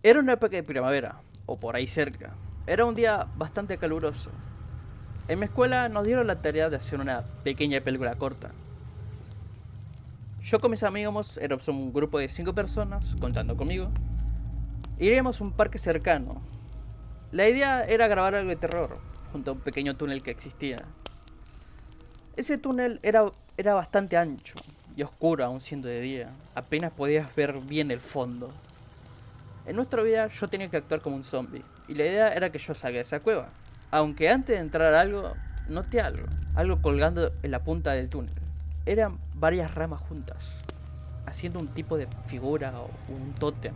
Era una época de primavera, o por ahí cerca. Era un día bastante caluroso. En mi escuela nos dieron la tarea de hacer una pequeña película corta. Yo con mis amigos éramos un grupo de 5 personas, contando conmigo. Iríamos a un parque cercano. La idea era grabar algo de terror, junto a un pequeño túnel que existía. Ese túnel era bastante ancho y oscuro aún siendo de día. Apenas podías ver bien el fondo. En nuestra vida yo tenía que actuar como un zombie, y la idea era que yo salga de esa cueva. Aunque antes de entrar a algo, noté algo colgando en la punta del túnel. Eran varias ramas juntas, haciendo un tipo de figura o un tótem.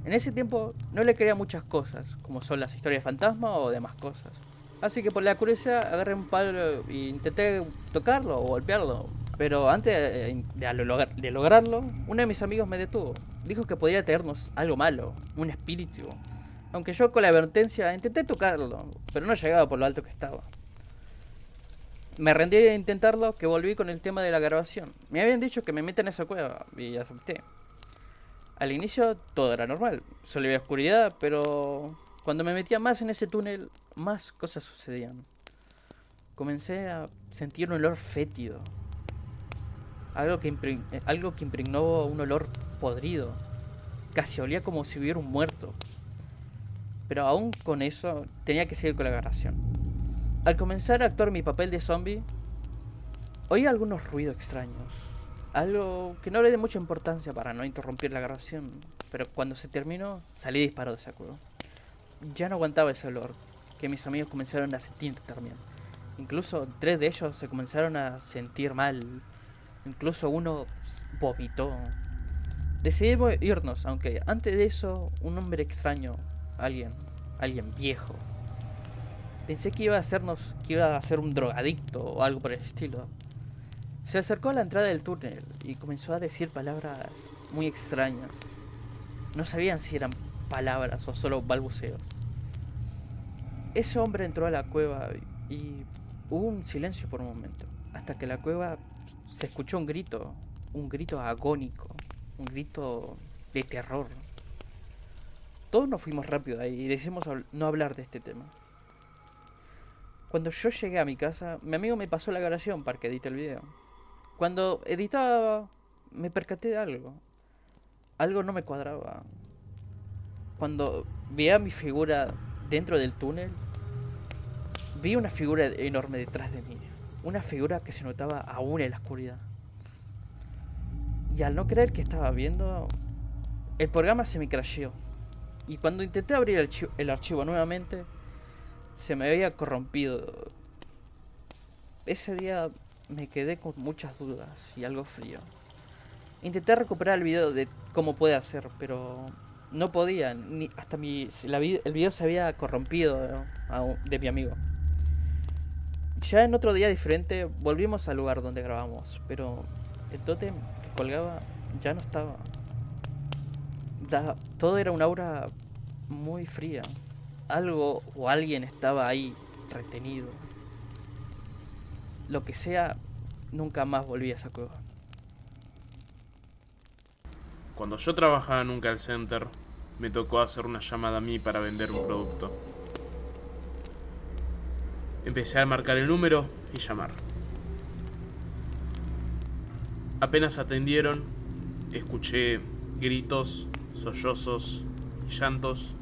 En ese tiempo no le creía muchas cosas, como son las historias de fantasma o demás cosas. Así que por la curiosidad agarré un palo e intenté tocarlo o golpearlo. Pero antes de lograrlo, uno de mis amigos me detuvo. Dijo que podría traernos algo malo, un espíritu. Aunque yo con la advertencia intenté tocarlo, pero no llegaba por lo alto que estaba. Me rendí a intentarlo, que volví con el tema de la grabación. Me habían dicho que me meta en esa cueva y acepté. Al inicio todo era normal, solo había oscuridad, pero cuando me metía más en ese túnel, más cosas sucedían. Comencé a sentir un olor fétido, algo que impregnó un olor podrido. Casi olía como si hubiera un muerto. Pero aún con eso, tenía que seguir con la grabación. Al comenzar a actuar mi papel de zombie, oí algunos ruidos extraños. Algo que no le di mucha importancia para no interrumpir la grabación. Pero cuando se terminó, salí disparado de esa cueva. Ya no aguantaba ese olor, que mis amigos comenzaron a sentir también. Incluso 3 de ellos se comenzaron a sentir mal. Incluso uno vomitó. Decidimos irnos, aunque antes de eso, un hombre extraño, alguien, alguien viejo. Pensé que iba a ser un drogadicto o algo por el estilo. Se acercó a la entrada del túnel y comenzó a decir palabras muy extrañas. No sabían si eran palabras o solo balbuceos. Ese hombre entró a la cueva y hubo un silencio por un momento, hasta que la cueva se escuchó un grito agónico, un grito de terror. Todos nos fuimos rápido de ahí y decidimos no hablar de este tema. Cuando yo llegué a mi casa, mi amigo me pasó la grabación para que edite el video. Cuando editaba, me percaté de algo. Algo no me cuadraba. Cuando veía mi figura dentro del túnel, vi una figura enorme detrás de mí. Una figura que se notaba aún en la oscuridad. Y al no creer que estaba viendo, el programa se me crasheó. Y cuando intenté abrir el archivo nuevamente, se me había corrompido. Ese día me quedé con muchas dudas y algo frío. Intenté recuperar el video de cómo puede hacer, pero no podía. Ni hasta el video se había corrompido, ¿no? De mi amigo. Ya en otro día diferente volvimos al lugar donde grabamos, pero el tótem que colgaba ya no estaba. Ya todo era una aura muy fría. Algo o alguien estaba ahí retenido. Lo que sea, nunca más volví a esa cueva. Cuando yo trabajaba en un call center, me tocó hacer una llamada a mí para vender un producto. Empecé a marcar el número y llamar. Apenas atendieron, escuché gritos, sollozos y llantos.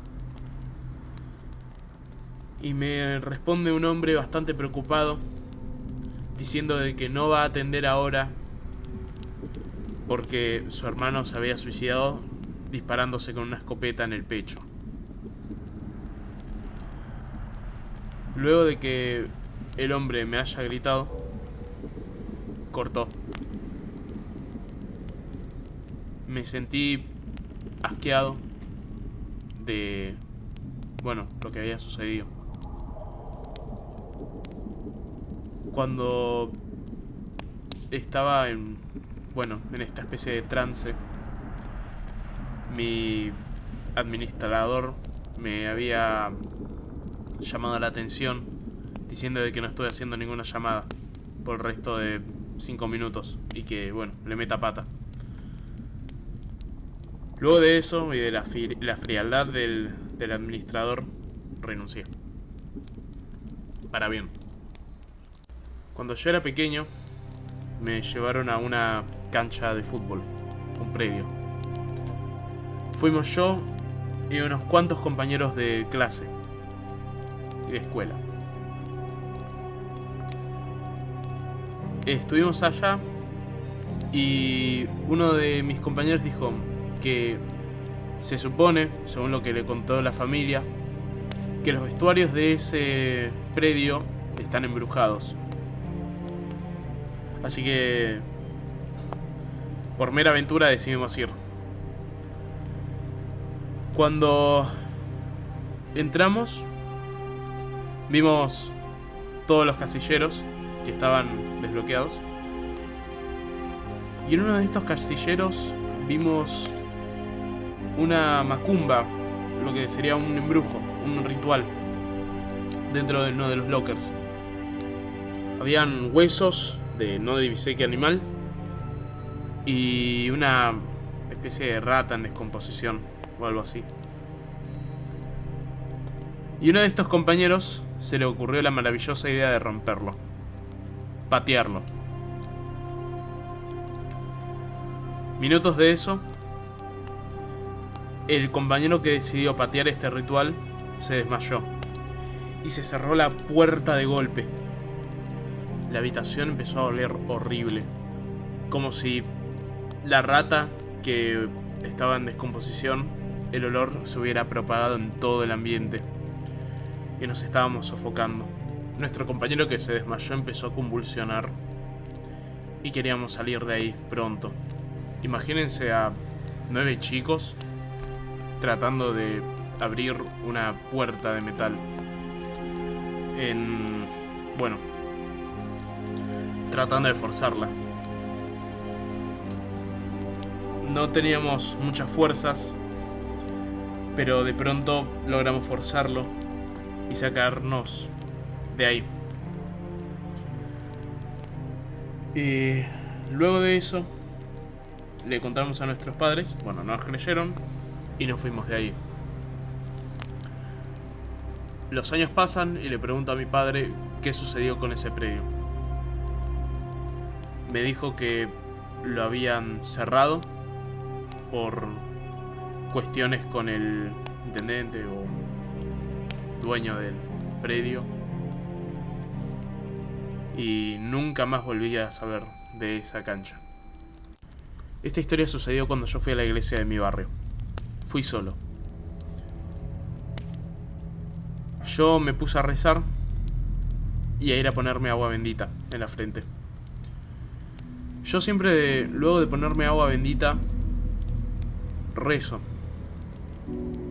Y me responde un hombre bastante preocupado, diciendo de que no va a atender ahora porque su hermano se había suicidado disparándose con una escopeta en el pecho. Luego de que el hombre me haya gritado, cortó. Me sentí asqueado de, bueno, lo que había sucedido. Cuando estaba en esta especie de trance, mi administrador me había llamado la atención diciendo de que no estoy haciendo ninguna llamada por el resto de 5 minutos y que, bueno, le meta pata. Luego de eso y de la frialdad del administrador, renuncié. Para bien. Cuando yo era pequeño, me llevaron a una cancha de fútbol, un predio. Fuimos yo y unos cuantos compañeros de clase y de escuela. Estuvimos allá y uno de mis compañeros dijo que se supone, según lo que le contó la familia, que los vestuarios de ese predio están embrujados. Así que, por mera aventura, decidimos ir. Cuando entramos, vimos todos los casilleros que estaban desbloqueados. Y en uno de estos casilleros vimos una macumba, lo que sería un embrujo, un ritual, dentro de uno de los lockers. Habían huesos de no diviseque animal y una especie de rata en descomposición o algo así. Y uno de estos compañeros se le ocurrió la maravillosa idea de romperlo, patearlo. Minutos de eso, el compañero que decidió patear este ritual se desmayó y se cerró la puerta de golpe. La habitación empezó a oler horrible, como si la rata que estaba en descomposición, el olor se hubiera propagado en todo el ambiente y nos estábamos sofocando. Nuestro compañero que se desmayó empezó a convulsionar y queríamos salir de ahí pronto. Imagínense a 9 chicos tratando de abrir una puerta de metal. Tratando de forzarla. No teníamos muchas fuerzas, pero de pronto logramos forzarlo y sacarnos de ahí. Y luego de eso le contamos a nuestros padres, no nos creyeron y nos fuimos de ahí. Los años pasan y le pregunto a mi padre qué sucedió con ese predio. Me dijo que lo habían cerrado por cuestiones con el intendente o dueño del predio y nunca más volví a saber de esa cancha. Esta historia sucedió cuando yo fui a la iglesia de mi barrio. Fui solo. Yo me puse a rezar y a ir a ponerme agua bendita en la frente. Yo siempre, luego de ponerme agua bendita, rezo.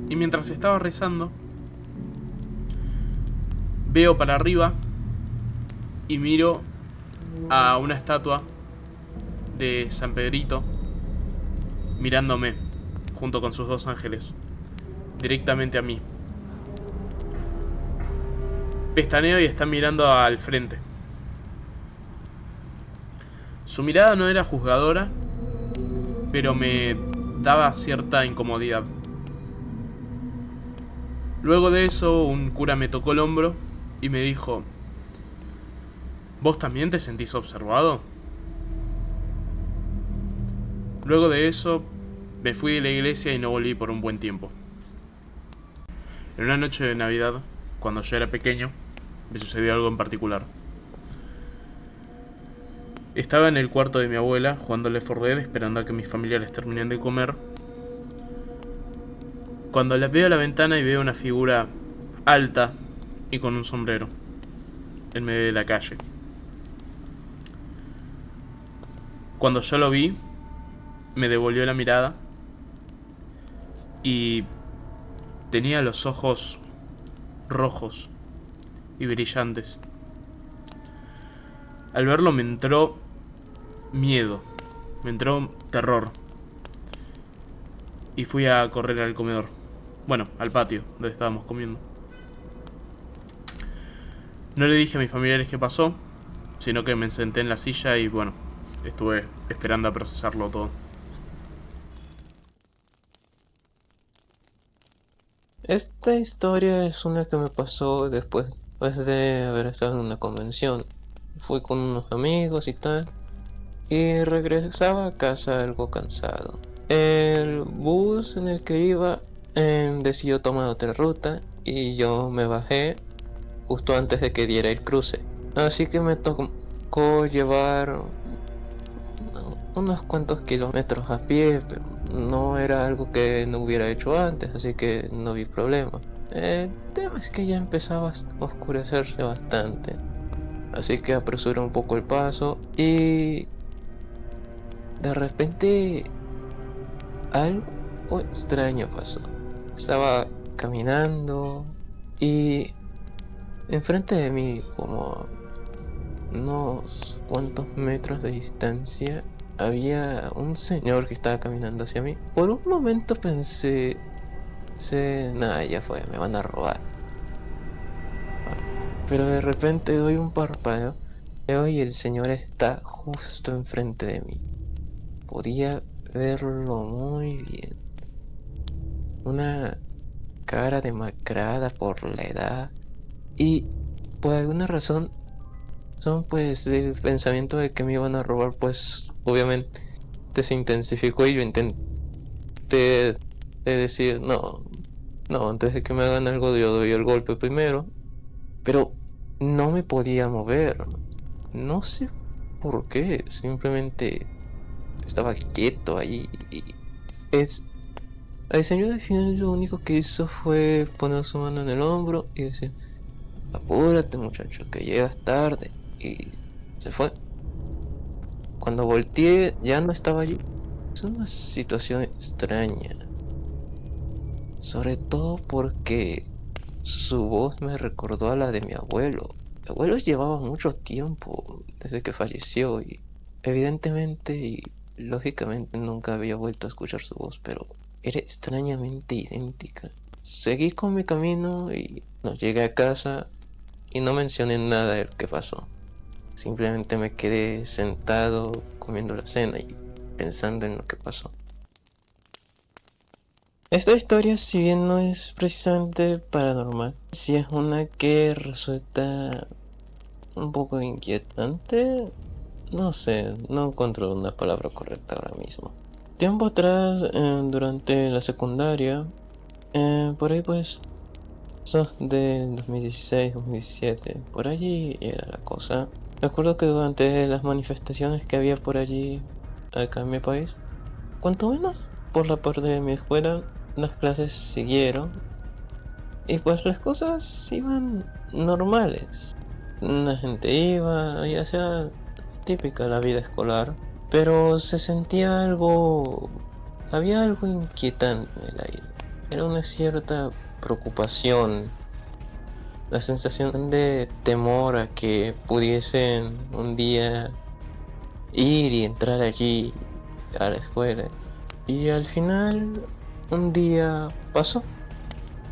Y mientras estaba rezando, veo para arriba y miro a una estatua de San Pedrito mirándome junto con sus 2 ángeles directamente a mí. Pestaneo y está mirando al frente. Su mirada no era juzgadora, pero me daba cierta incomodidad. Luego de eso, un cura me tocó el hombro y me dijo: ¿vos también te sentís observado? Luego de eso, me fui de la iglesia y no volví por un buen tiempo. En una noche de Navidad, cuando yo era pequeño, me sucedió algo en particular. Estaba en el cuarto de mi abuela jugando Left 4 Dead esperando a que mis familiares terminen de comer, cuando la veo a la ventana y veo una figura alta y con un sombrero en medio de la calle. Cuando yo lo vi, me devolvió la mirada y tenía los ojos rojos y brillantes. Al verlo me entró miedo, me entró terror. Y fui a correr al comedor. Al patio, donde estábamos comiendo. No le dije a mis familiares qué pasó, sino que me senté en la silla y estuve esperando a procesarlo todo. Esta historia es una que me pasó después de haber estado en una convención. Fui con unos amigos y tal, y regresaba a casa algo cansado. El bus en el que iba decidió tomar otra ruta y yo me bajé justo antes de que diera el cruce. Así que me tocó llevar unos cuantos kilómetros a pie, pero no era algo que no hubiera hecho antes, así que no vi problema. El tema es que ya empezaba a oscurecerse bastante, así que apresuré un poco el paso y de repente algo extraño pasó. Estaba caminando y enfrente de mí, como unos cuantos metros de distancia, había un señor que estaba caminando hacia mí. Por un momento nada, ya fue, me van a robar. Pero de repente doy un parpadeo, veo y el señor está justo enfrente de mí. Podía verlo muy bien. Una cara demacrada por la edad y por alguna razón son pues del pensamiento de que me iban a robar, pues obviamente se intensificó y yo intenté decir no, antes de que me hagan algo yo doy el golpe primero, pero no me podía mover, no sé por qué, simplemente estaba quieto ahí y es el señor al final lo único que hizo fue poner su mano en el hombro y decir apúrate muchacho que llegas tarde y se fue. Cuando volteé ya no estaba allí. Es una situación extraña, sobre todo porque su voz me recordó a la de mi abuelo. Mi abuelo llevaba mucho tiempo desde que falleció y evidentemente y lógicamente nunca había vuelto a escuchar su voz, pero era extrañamente idéntica. Seguí con mi camino y no llegué a casa y no mencioné nada de lo que pasó. Simplemente me quedé sentado comiendo la cena y pensando en lo que pasó. Esta historia, si bien no es precisamente paranormal, sí es una que resulta un poco inquietante. No sé, no encuentro una palabra correcta ahora mismo. Tiempo atrás, durante la secundaria, por ahí pues, sos de 2016, 2017, por allí era la cosa. Recuerdo que durante las manifestaciones que había por allí, acá en mi país, cuanto menos por la parte de mi escuela, las clases siguieron y pues las cosas iban normales. La gente iba, ya sea típica la vida escolar, pero se sentía había algo inquietante en el aire. Era una cierta preocupación, la sensación de temor a que pudiesen un día ir y entrar allí a la escuela. Y al final, un día pasó.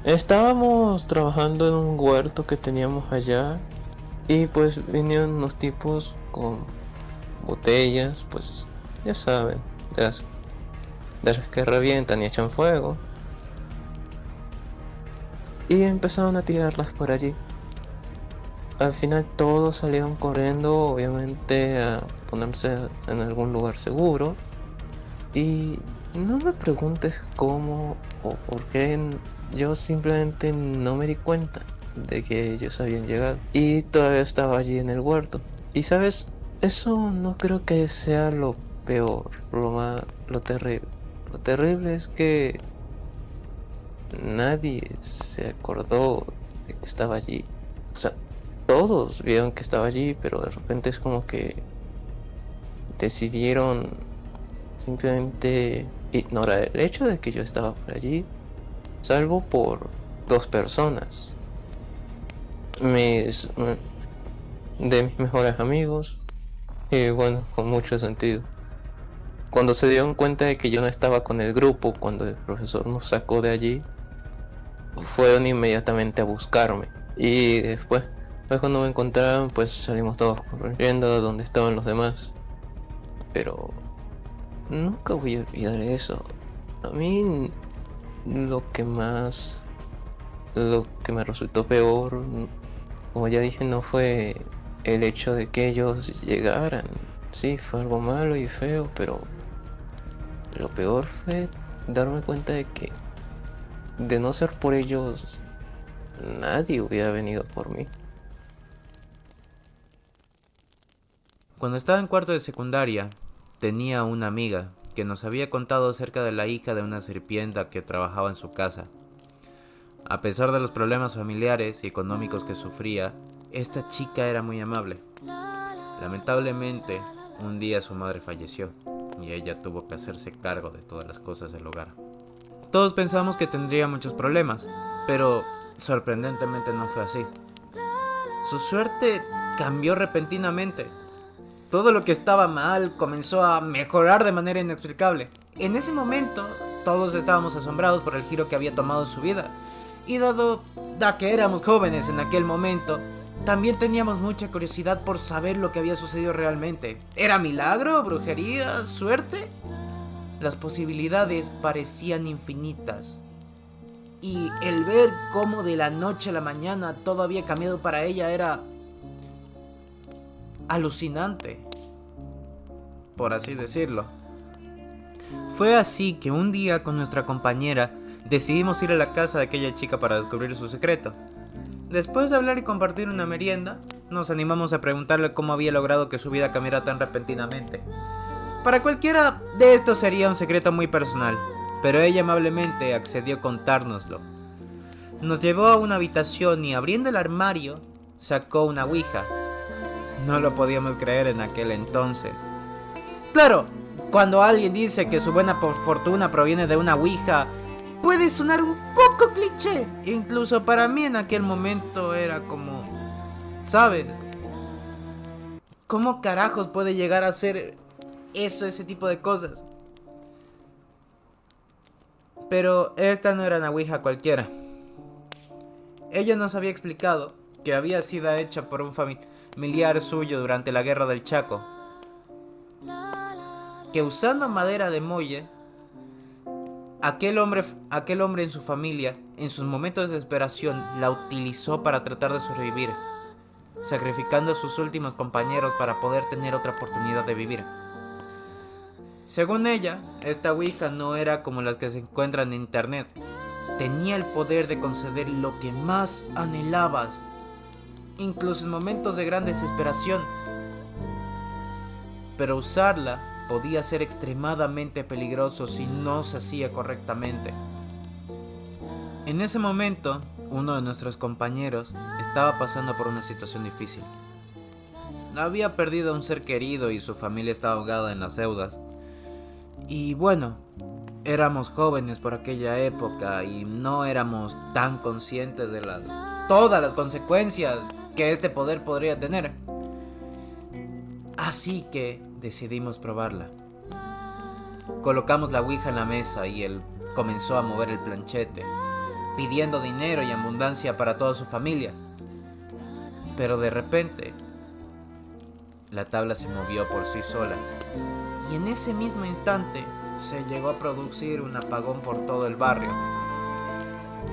Estábamos trabajando en un huerto que teníamos allá y pues vinieron unos tipos con botellas, pues ya saben, de las que revientan y echan fuego. Y empezaron a tirarlas por allí. Al final todos salieron corriendo, obviamente, a ponerse en algún lugar seguro. Y no me preguntes cómo o por qué, yo simplemente no me di cuenta de que ellos habían llegado. Y todavía estaba allí en el huerto. Y sabes, eso no creo que sea lo peor, lo terrible. Lo terrible es que nadie se acordó de que estaba allí. O sea, todos vieron que estaba allí, pero de repente es como que decidieron simplemente ignorar el hecho de que yo estaba por allí, salvo por dos personas, mis de mis mejores amigos, y bueno, con mucho sentido. Cuando se dieron cuenta de que yo no estaba con el grupo, cuando el profesor nos sacó de allí, fueron inmediatamente a buscarme. Y después cuando me encontraron, pues salimos todos corriendo a donde estaban los demás. Pero nunca voy a olvidar eso. A mí lo que más Lo que me resultó peor, como ya dije, no fue el hecho de que ellos llegaran. Sí, fue algo malo y feo, pero lo peor fue darme cuenta de que, de no ser por ellos, nadie hubiera venido por mí. Cuando estaba en cuarto de secundaria, tenía una amiga que nos había contado acerca de la hija de una sirvienta que trabajaba en su casa. A pesar de los problemas familiares y económicos que sufría, esta chica era muy amable. Lamentablemente, un día su madre falleció y ella tuvo que hacerse cargo de todas las cosas del hogar. Todos pensamos que tendría muchos problemas, pero sorprendentemente no fue así. Su suerte cambió repentinamente. Todo lo que estaba mal comenzó a mejorar de manera inexplicable. En ese momento, todos estábamos asombrados por el giro que había tomado su vida. Y dado que éramos jóvenes en aquel momento, también teníamos mucha curiosidad por saber lo que había sucedido realmente. ¿Era milagro, brujería, suerte? Las posibilidades parecían infinitas. Y el ver cómo de la noche a la mañana todo había cambiado para ella era alucinante, por así decirlo. Fue así que un día con nuestra compañera decidimos ir a la casa de aquella chica para descubrir su secreto. Después de hablar y compartir una merienda, nos animamos a preguntarle cómo había logrado que su vida cambiara tan repentinamente. Para cualquiera de estos sería un secreto muy personal, pero ella amablemente accedió a contárnoslo. Nos llevó a una habitación y abriendo el armario, sacó una ouija. No lo podíamos creer en aquel entonces. Claro, cuando alguien dice que su buena fortuna proviene de una ouija, puede sonar un poco cliché. Incluso para mí en aquel momento era como, ¿sabes? ¿Cómo carajos puede llegar a ser eso, ese tipo de cosas? Pero esta no era una ouija cualquiera. Ella nos había explicado que había sido hecha por un familiar suyo durante la guerra del Chaco, que usando madera de molle, aquel hombre en su familia, en sus momentos de desesperación, la utilizó para tratar de sobrevivir, sacrificando a sus últimos compañeros para poder tener otra oportunidad de vivir. Según ella, esta ouija no era como las que se encuentran en internet. Tenía el poder de conceder lo que más anhelabas, incluso en momentos de gran desesperación. Pero usarla podía ser extremadamente peligroso si no se hacía correctamente. En ese momento, uno de nuestros compañeros estaba pasando por una situación difícil. Había perdido a un ser querido y su familia estaba ahogada en las deudas. Y bueno, éramos jóvenes por aquella época y no éramos tan conscientes de todas las consecuencias que este poder podría tener. Así que decidimos probarla. Colocamos la ouija en la mesa y él comenzó a mover el planchete, pidiendo dinero y abundancia para toda su familia. Pero de repente, la tabla se movió por sí sola. Y en ese mismo instante se llegó a producir un apagón por todo el barrio,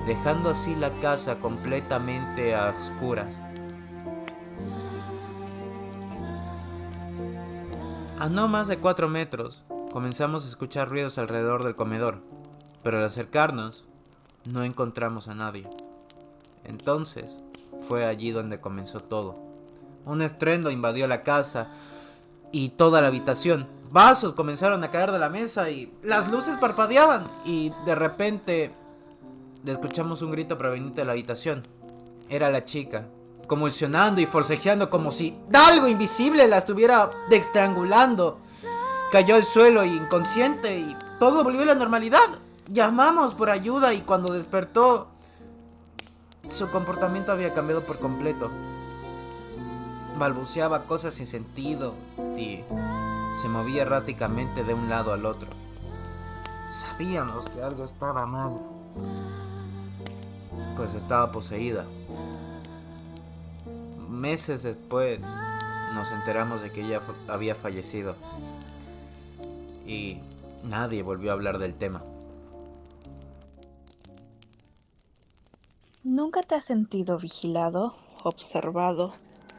dejando así la casa completamente a oscuras. A no más de 4 metros, comenzamos a escuchar ruidos alrededor del comedor, pero al acercarnos, no encontramos a nadie. Entonces, fue allí donde comenzó todo. Un estruendo invadió la casa y toda la habitación. Vasos comenzaron a caer de la mesa y las luces parpadeaban. Y de repente, escuchamos un grito proveniente de la habitación. Era la chica, convulsionando y forcejeando como si algo invisible la estuviera estrangulando. Cayó al suelo inconsciente y todo volvió a la normalidad. Llamamos por ayuda y cuando despertó, su comportamiento había cambiado por completo. Balbuceaba cosas sin sentido y se movía erráticamente de un lado al otro. Sabíamos que algo estaba mal, pues estaba poseída. Meses después nos enteramos de que ella había fallecido y nadie volvió a hablar del tema. ¿Nunca te has sentido vigilado, observado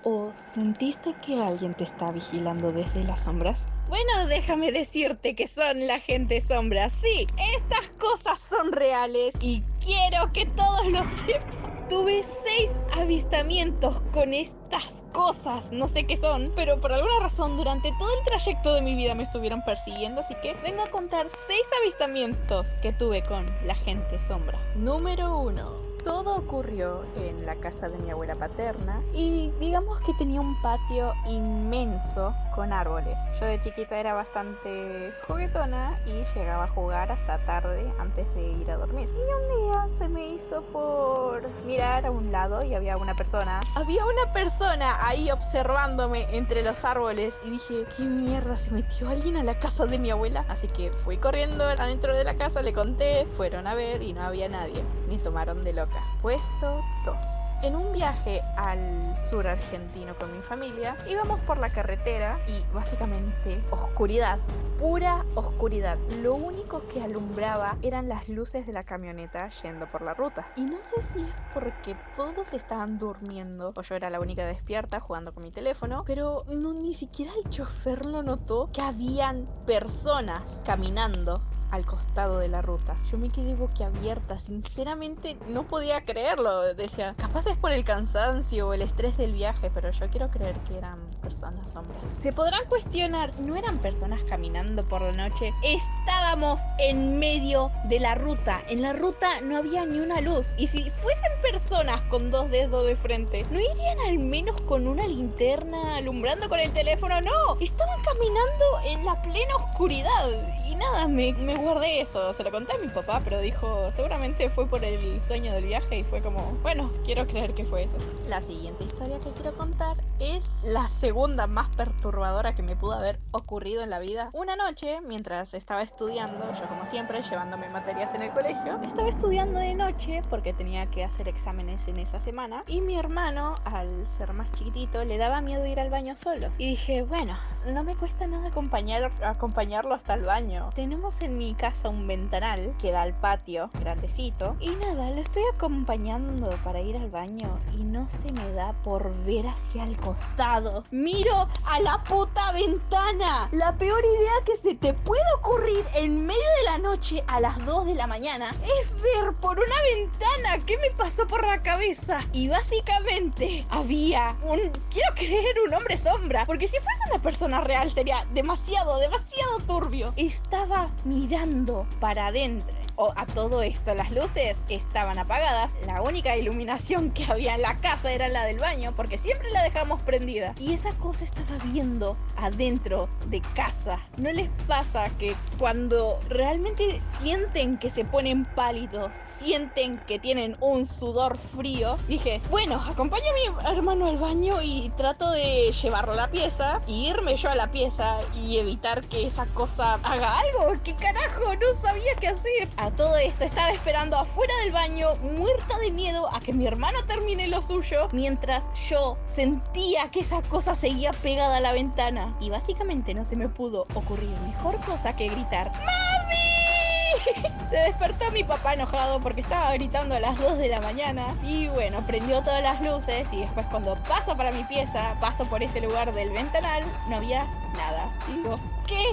o sentiste que alguien te está vigilando desde las sombras? Bueno, déjame decirte que son la gente sombra. Sí, estas cosas son reales y quiero que todos lo sepan. Tuve 6 avistamientos con estas cosas, no sé qué son, pero por alguna razón durante todo el trayecto de mi vida me estuvieron persiguiendo, así que vengo a contar 6 avistamientos que tuve con la gente sombra. Número 1. Todo ocurrió en la casa de mi abuela paterna y digamos que tenía un patio inmenso con árboles. Yo de chiquita era bastante juguetona y llegaba a jugar hasta tarde antes de ir a dormir. Y un día se me hizo por mirar a un lado y había una persona. Había una persona ahí observándome entre los árboles y dije, ¿qué mierda? ¿Se metió alguien a la casa de mi abuela? Así que fui corriendo adentro de la casa, le conté, fueron a ver y no había nadie. Me tomaron de loca. Puesto 2. En un viaje al sur argentino con mi familia, íbamos por la carretera y básicamente oscuridad, pura oscuridad. Lo único que alumbraba eran las luces de la camioneta yendo por la ruta. Y no sé si es porque todos estaban durmiendo o yo era la única despierta jugando con mi teléfono, pero no, ni siquiera el chofer lo notó que habían personas caminando al costado de la ruta. Yo me quedé boquiabierta, sinceramente no podía creerlo. Decía, capaz es por el cansancio o el estrés del viaje, pero yo quiero creer que eran personas sombras. Se podrán cuestionar, no eran personas caminando por la noche, estábamos en medio de la ruta. En la ruta no había ni una luz, y si fuesen personas con 2 dedos de frente, ¿no irían al menos con una linterna alumbrando con el teléfono? No, estaban caminando en la plena oscuridad. Y nada, me guardé eso, se lo conté a mi papá, pero dijo, seguramente fue por el sueño del viaje y fue como, bueno, quiero creer que fue eso. La siguiente historia que quiero contar es la segunda más perturbadora que me pudo haber ocurrido en la vida. Una noche, mientras estaba estudiando, yo como siempre, llevándome materias en el colegio, estaba estudiando de noche porque tenía que hacer exámenes en esa semana y mi hermano, al ser más chiquitito, le daba miedo ir al baño solo. Y dije, bueno, no me cuesta nada acompañarlo hasta el baño. Tenemos en mi casa un ventanal que da al patio, grandecito, y nada, lo estoy acompañando para ir al baño y no se me da por ver hacia el costado. Miro a la puta ventana. La peor idea que se te puede ocurrir en medio de la noche a las 2 de la mañana es ver por una ventana. ¿Qué me pasó por la cabeza? Y básicamente había quiero creer, un hombre sombra, porque si fuese una persona real sería demasiado turbio. Estaba mirando para adentro. A todo esto, las luces estaban apagadas. La única iluminación que había en la casa era la del baño, porque siempre la dejamos prendida. Y esa cosa estaba viendo adentro de casa. ¿No les pasa que cuando realmente sienten que se ponen pálidos, sienten que tienen un sudor frío? Dije, bueno, acompaño a mi hermano al baño y trato de llevarlo a la pieza y irme yo a la pieza y evitar que esa cosa haga algo. ¿Qué carajo? No sabía qué hacer. A todo esto estaba esperando afuera del baño, muerta de miedo a que mi hermano termine lo suyo, mientras yo sentía que esa cosa seguía pegada a la ventana. Y básicamente no se me pudo ocurrir mejor cosa que gritar ¡Mami! Se despertó mi papá enojado porque estaba gritando a las 2 de la mañana. Y bueno, prendió todas las luces y después cuando paso para mi pieza, paso por ese lugar del ventanal, no había nada. Y digo, ¿qué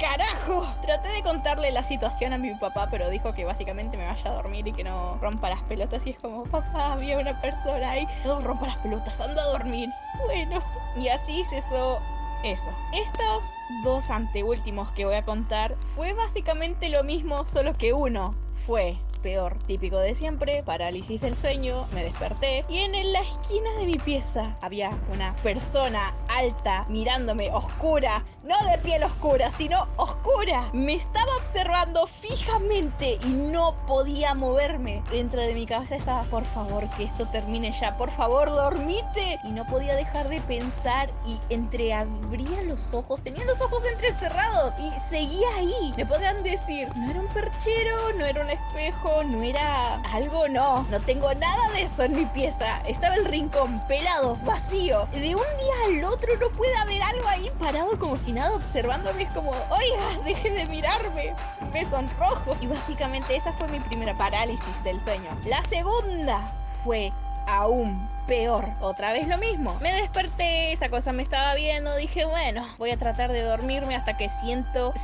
carajo? Traté de contarle la situación a mi papá, pero dijo que básicamente me vaya a dormir y que no rompa las pelotas. Y es como, papá, había una persona ahí. No rompa las pelotas, anda a dormir. Bueno, y así cesó eso. Estos 2 anteúltimos que voy a contar fue básicamente lo mismo, solo que uno fue peor, típico de siempre, parálisis del sueño, me desperté y en la esquina de mi pieza había una persona alta mirándome, oscura, no de piel oscura, sino oscura. Me estaba observando fijamente y no podía moverme. Dentro de mi cabeza estaba, por favor, que esto termine ya, por favor, dormite. Y no podía dejar de pensar y entreabría los ojos, tenía los ojos entrecerrados y seguía ahí. Me podrían decir, no era un perchero, no era un espejo, no era algo, no tengo nada de eso en mi pieza. Estaba el rincón pelado, vacío. De un día al otro no puede haber algo ahí parado como si nada, observándome. Es como, oiga, deje de mirarme, me sonrojo. Y básicamente esa fue mi primera parálisis del sueño. La segunda fue aún peor. Otra vez lo mismo. Me desperté, esa cosa me estaba viendo, dije, bueno, voy a tratar de dormirme hasta que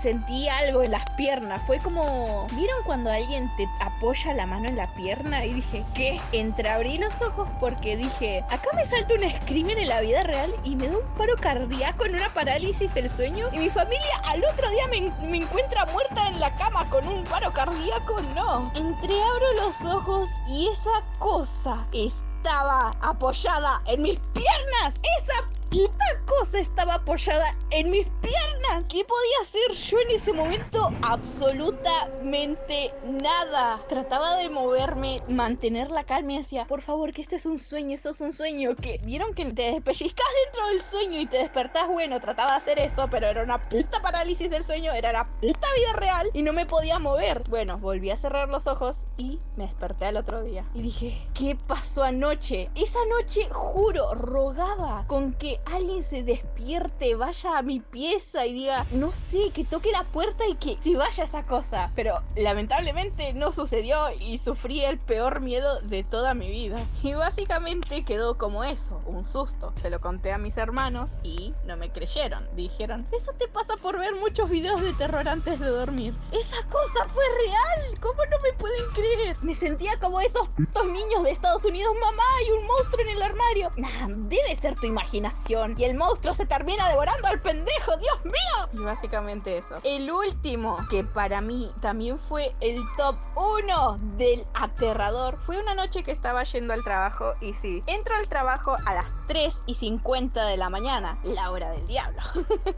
sentí algo en las piernas. Fue como, ¿vieron cuando alguien te apoya la mano en la pierna? Y dije, ¿qué? Entreabrí los ojos porque dije, acá me salta un screamer en la vida real y me da un paro cardíaco en una parálisis del sueño y mi familia al otro día me encuentra muerta en la cama con un paro cardíaco. No. Entreabro los ojos y esa cosa estaba apoyada en mis piernas. Esa puta cosa estaba apoyada en mis piernas. ¿Qué podía hacer yo en ese momento? Absolutamente nada. Trataba de moverme, mantener la calma y decía, por favor, que esto es un sueño, que vieron que te despellizcás dentro del sueño y te despertás. Bueno, trataba de hacer eso, pero era una puta parálisis del sueño, era la puta vida real y no me podía mover. Bueno, volví a cerrar los ojos y me desperté al otro día y dije, ¿qué pasó anoche? Esa noche, juro, rogaba con que alguien se despierte, vaya a mi pieza y diga, no sé, que toque la puerta y que se vaya esa cosa. Pero lamentablemente no sucedió y sufrí el peor miedo de toda mi vida. Y básicamente quedó como eso, un susto. Se lo conté a mis hermanos y no me creyeron. Dijeron, eso te pasa por ver muchos videos de terror antes de dormir. Esa cosa fue real, ¿cómo no me pueden creer? Me sentía como esos putos niños de Estados Unidos, mamá, hay un monstruo en el armario. Nah, debe ser tu imaginación. Y el monstruo se termina devorando al pendejo, Dios mío. Y básicamente eso. El último, que para mí también fue el top 1 del aterrador, fue una noche que estaba yendo al trabajo. Y sí, entro al trabajo a las 3:50 de la mañana, la hora del diablo.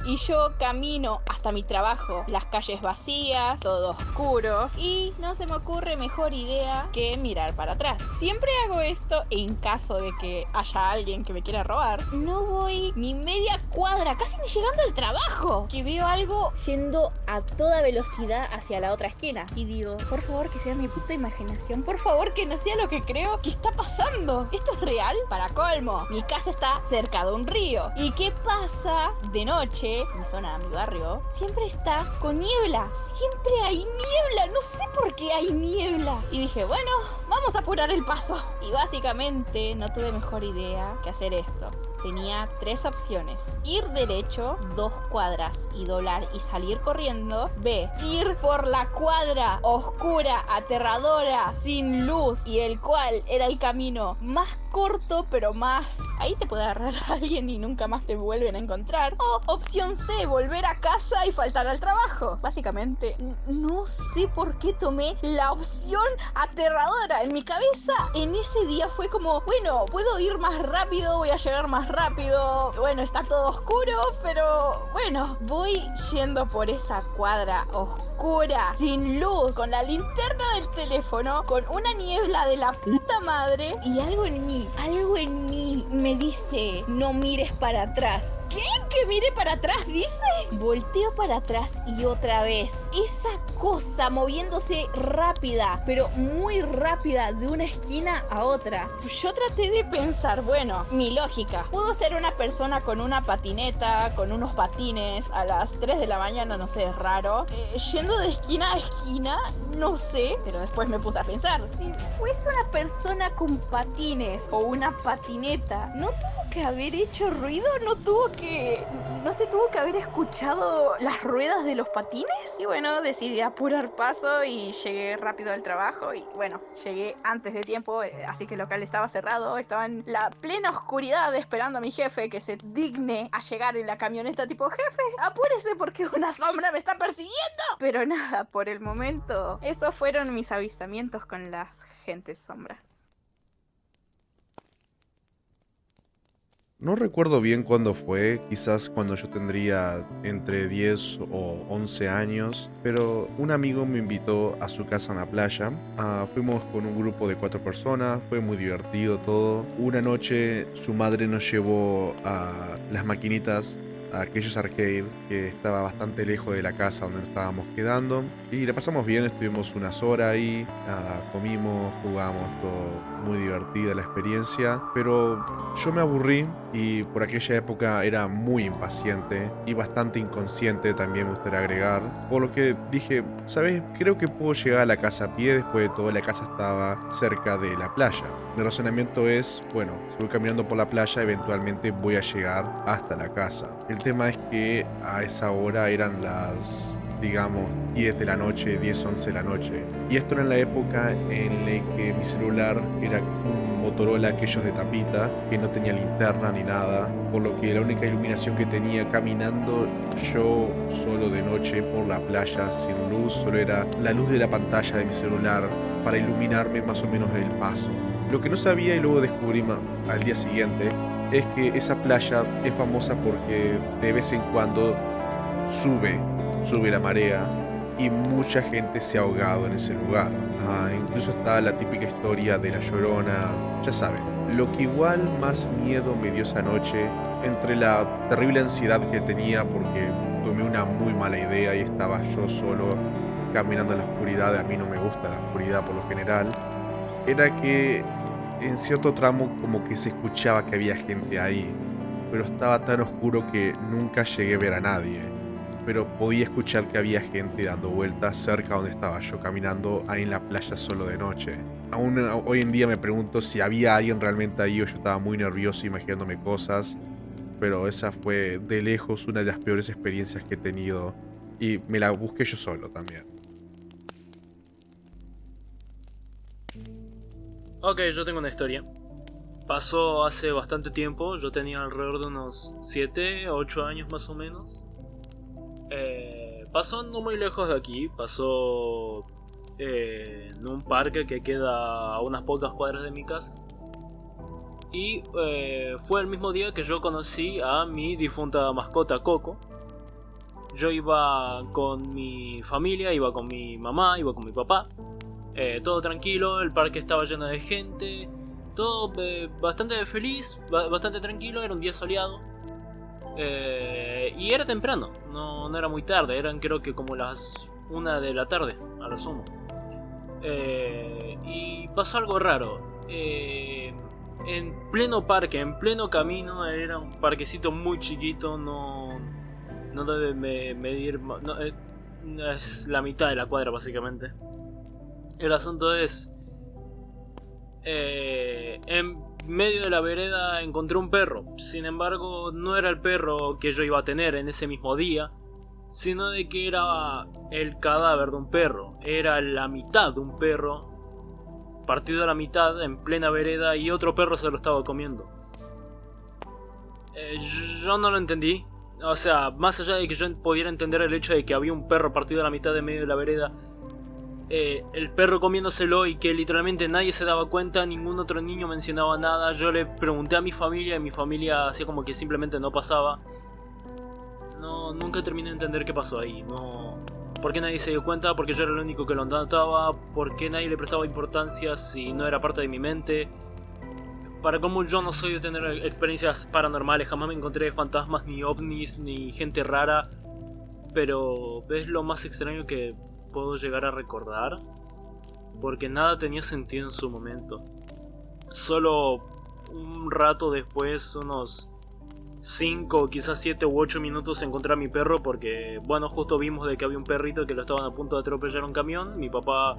Y yo camino hasta mi trabajo, las calles vacías, todo oscuro, y no se me ocurre mejor idea que mirar para atrás. Siempre hago esto en caso de que haya alguien que me quiera robar. No voy ni media cuadra, casi ni llegando al trabajo, que veo algo yendo a toda velocidad hacia la otra esquina. Y digo, por favor que sea mi puta imaginación, por favor que no sea lo que creo que está pasando. ¿Esto es real? Para colmo, mi casa está cerca de un río. ¿Y qué pasa de noche? Mi zona, mi barrio, siempre está con niebla. Siempre hay niebla, no sé por qué hay niebla. Y dije, bueno, vamos a apurar el paso. Y básicamente no tuve mejor idea que hacer esto. Tenía 3 opciones: ir derecho 2 cuadras y doblar y salir corriendo. B, ir por la cuadra oscura, aterradora, sin luz, y el cual era el camino más corto pero más... ahí te puede agarrar a alguien y nunca más te vuelven a encontrar. O opción C, volver a casa y faltar al trabajo. Básicamente, no sé por qué tomé la opción aterradora. En mi cabeza, en ese día fue como, bueno, puedo ir más rápido, voy a llegar más rápido. Bueno, está todo oscuro, pero bueno, voy yendo por esa cuadra oscura, sin luz, con la linterna del teléfono, con una niebla de la puta madre, y algo en mí me dice, no mires para atrás. ¿Qué? ¿Que mire para atrás? Dice. Volteo para atrás y otra vez esa cosa moviéndose rápida, pero muy rápida, de una esquina a otra. Yo traté de pensar, bueno, mi lógica, pudo ser una persona con una patineta, con unos patines a las 3 de la mañana, no sé, es raro, yendo de esquina a esquina, no sé, pero después me puse a pensar, si fuese una persona con patines o una patineta, ¿no tuvo que haber hecho ruido? ¿No se tuvo que haber escuchado las ruedas de los patines? Y bueno, decidí apurar paso y llegué rápido al trabajo. Y bueno, llegué antes de tiempo, así que el local estaba cerrado. Estaba en la plena oscuridad esperando a mi jefe que se digne a llegar en la camioneta tipo, jefe, apúrese porque una sombra me está persiguiendo. Pero nada, por el momento, esos fueron mis avistamientos con las gentes sombra. No recuerdo bien cuándo fue, quizás cuando yo tendría entre 10 o 11 años, pero un amigo me invitó a su casa en la playa. Fuimos con un grupo de 4 personas, fue muy divertido todo. Una noche su madre nos llevó a las maquinitas a aquellos arcade que estaba bastante lejos de la casa donde nos estábamos quedando. Y la pasamos bien, estuvimos unas horas ahí, comimos, jugamos, todo muy divertida la experiencia. Pero yo me aburrí y por aquella época era muy impaciente y bastante inconsciente también, me gustaría agregar. Por lo que dije, ¿sabes? Creo que puedo llegar a la casa a pie. Después de todo, la casa estaba cerca de la playa. Mi razonamiento es, bueno, si voy caminando por la playa, eventualmente voy a llegar hasta la casa. El tema es que a esa hora eran las, digamos, 10 de la noche, 10, 11 de la noche. Y esto era en la época en la que mi celular era un Motorola, aquellos de tapita, que no tenía linterna ni nada, por lo que la única iluminación que tenía caminando yo solo de noche por la playa sin luz, solo era la luz de la pantalla de mi celular para iluminarme más o menos el paso. Lo que no sabía y luego descubrí al día siguiente es que esa playa es famosa porque de vez en cuando sube la marea y mucha gente se ha ahogado en ese lugar. Incluso está la típica historia de la Llorona, ya saben. Lo que igual más miedo me dio esa noche, entre la terrible ansiedad que tenía porque tomé una muy mala idea y estaba yo solo caminando en la oscuridad, a mí no me gusta la oscuridad por lo general, era que en cierto tramo como que se escuchaba que había gente ahí, pero estaba tan oscuro que nunca llegué a ver a nadie. Pero podía escuchar que había gente dando vueltas cerca donde estaba yo caminando ahí en la playa solo de noche. Aún hoy en día me pregunto si había alguien realmente ahí o yo estaba muy nervioso imaginándome cosas. Pero esa fue de lejos una de las peores experiencias que he tenido y me la busqué yo solo también. Ok, yo tengo una historia. Pasó hace bastante tiempo, yo tenía alrededor de unos 7, 8 años más o menos. Pasó no muy lejos de aquí, pasó en un parque que queda a unas pocas cuadras de mi casa. Y fue el mismo día que yo conocí a mi difunta mascota Coco. Yo iba con mi familia, iba con mi mamá, iba con mi papá. Todo tranquilo, el parque estaba lleno de gente, todo bastante feliz, bastante tranquilo, era un día soleado. Y era temprano, no era muy tarde, eran creo que como las 1 de la tarde, a lo sumo. Y pasó algo raro. En pleno parque, en pleno camino, era un parquecito muy chiquito, no debe medir, es la mitad de la cuadra básicamente. El asunto es, en medio de la vereda encontré un perro. Sin embargo, no era el perro que yo iba a tener en ese mismo día, sino de que era el cadáver de un perro. Era la mitad de un perro, partido a la mitad en plena vereda, y otro perro se lo estaba comiendo. Yo no lo entendí. O sea, más allá de que yo pudiera entender el hecho de que había un perro partido a la mitad en medio de la vereda, el perro comiéndoselo y que literalmente nadie se daba cuenta, ningún otro niño mencionaba nada. Yo le pregunté a mi familia y mi familia hacía como que simplemente no pasaba. Nunca terminé de entender qué pasó ahí. ¿Por qué nadie se dio cuenta? ¿Por qué yo era el único que lo notaba? ¿Por qué nadie le prestaba importancia si no era parte de mi mente? Para como yo no soy de tener experiencias paranormales, jamás me encontré fantasmas, ni ovnis, ni gente rara. Pero ¿ves lo más extraño que puedo llegar a recordar? Porque nada tenía sentido en su momento. Solo un rato después, unos 5, quizás 7 u 8 minutos, encontré a mi perro. Porque, bueno, justo vimos de que había un perrito que lo estaban a punto de atropellar un camión. Mi papá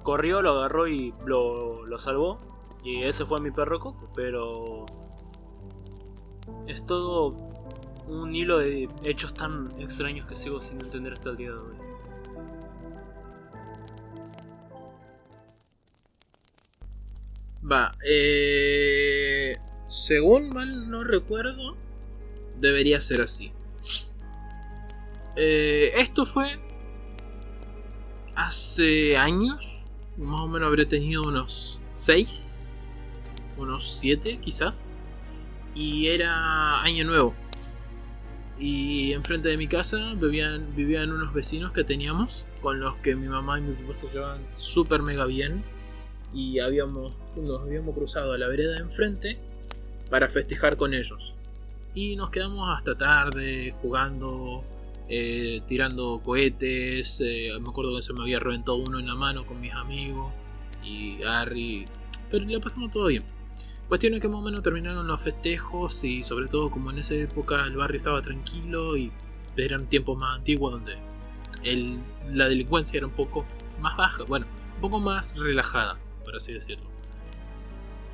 corrió, lo agarró y lo salvó. Y ese fue mi perro Coco. Pero es todo un hilo de hechos tan extraños que sigo sin entender hasta el día de hoy. Según mal no recuerdo, debería ser así. Esto fue hace años, más o menos habré tenido unos 6, unos 7 quizás, y era año nuevo. Y enfrente de mi casa vivían unos vecinos que teníamos, con los que mi mamá y mi papá se llevaban súper mega bien. Y nos habíamos cruzado a la vereda de enfrente para festejar con ellos. Y nos quedamos hasta tarde jugando, tirando cohetes. Me acuerdo que se me había reventado uno en la mano con mis amigos y Harry, pero le pasamos todo bien. Cuestión es que más o menos terminaron los festejos y sobre todo como en esa época el barrio estaba tranquilo y eran tiempos más antiguos donde la delincuencia era un poco más baja, bueno, un poco más relajada, por así decirlo.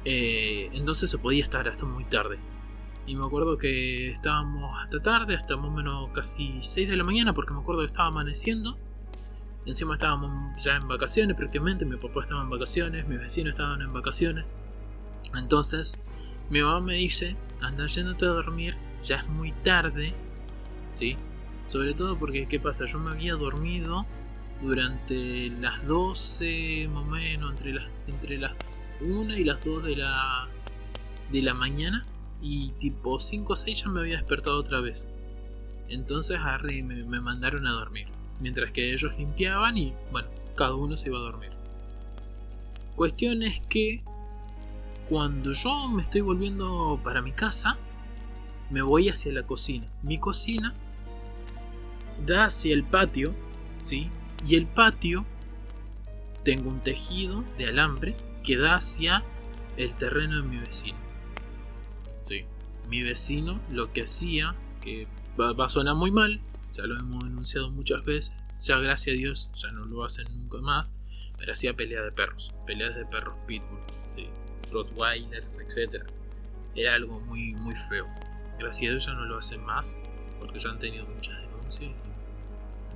Entonces se podía estar hasta muy tarde. Y me acuerdo que estábamos hasta tarde, hasta más o menos casi 6 de la mañana, porque me acuerdo que estaba amaneciendo. Encima estábamos ya en vacaciones prácticamente, mi papá estaba en vacaciones, mis vecinos estaban en vacaciones. Entonces mi mamá me dice, anda yéndote a dormir, ya es muy tarde, ¿sí? Sobre todo porque, ¿qué pasa? Yo me había dormido durante las 12, más o menos, entre las 1 y las 2 de la mañana. Y tipo 5 o 6 ya me había despertado otra vez. Entonces Harry me mandaron a dormir, mientras que ellos limpiaban y bueno, cada uno se iba a dormir. Cuestión es que cuando yo me estoy volviendo para mi casa, me voy hacia la cocina. Mi cocina da hacia el patio, ¿sí? Y el patio, tengo un tejido de alambre que da hacia el terreno de mi vecino. Sí. Mi vecino lo que hacía, que va a sonar muy mal, ya lo hemos denunciado muchas veces, ya gracias a Dios ya no lo hacen nunca más, pero hacía peleas de perros pitbull, ¿sí? Rottweilers, etc. Era algo muy, muy feo. Gracias a Dios ya no lo hacen más, porque ya han tenido muchas denuncias.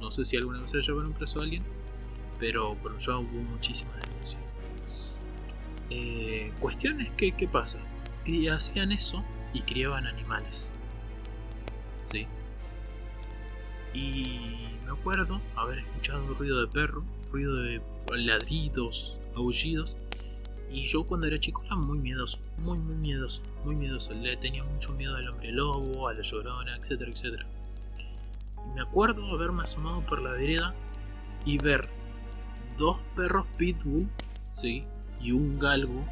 No sé si alguna vez se llevaron preso a alguien, pero ya hubo muchísimas denuncias. Cuestiones que, ¿qué pasa? Que hacían eso y criaban animales, ¿sí? Y me acuerdo haber escuchado ruido de perro, ruido de ladridos, aullidos. Y yo cuando era chico era muy miedoso, muy miedoso. Le tenía mucho miedo al hombre lobo, a la llorona, etcétera, etcétera. Y me acuerdo haberme asomado por la vereda y ver 2 perros pitbull, ¿sí? Y un galgo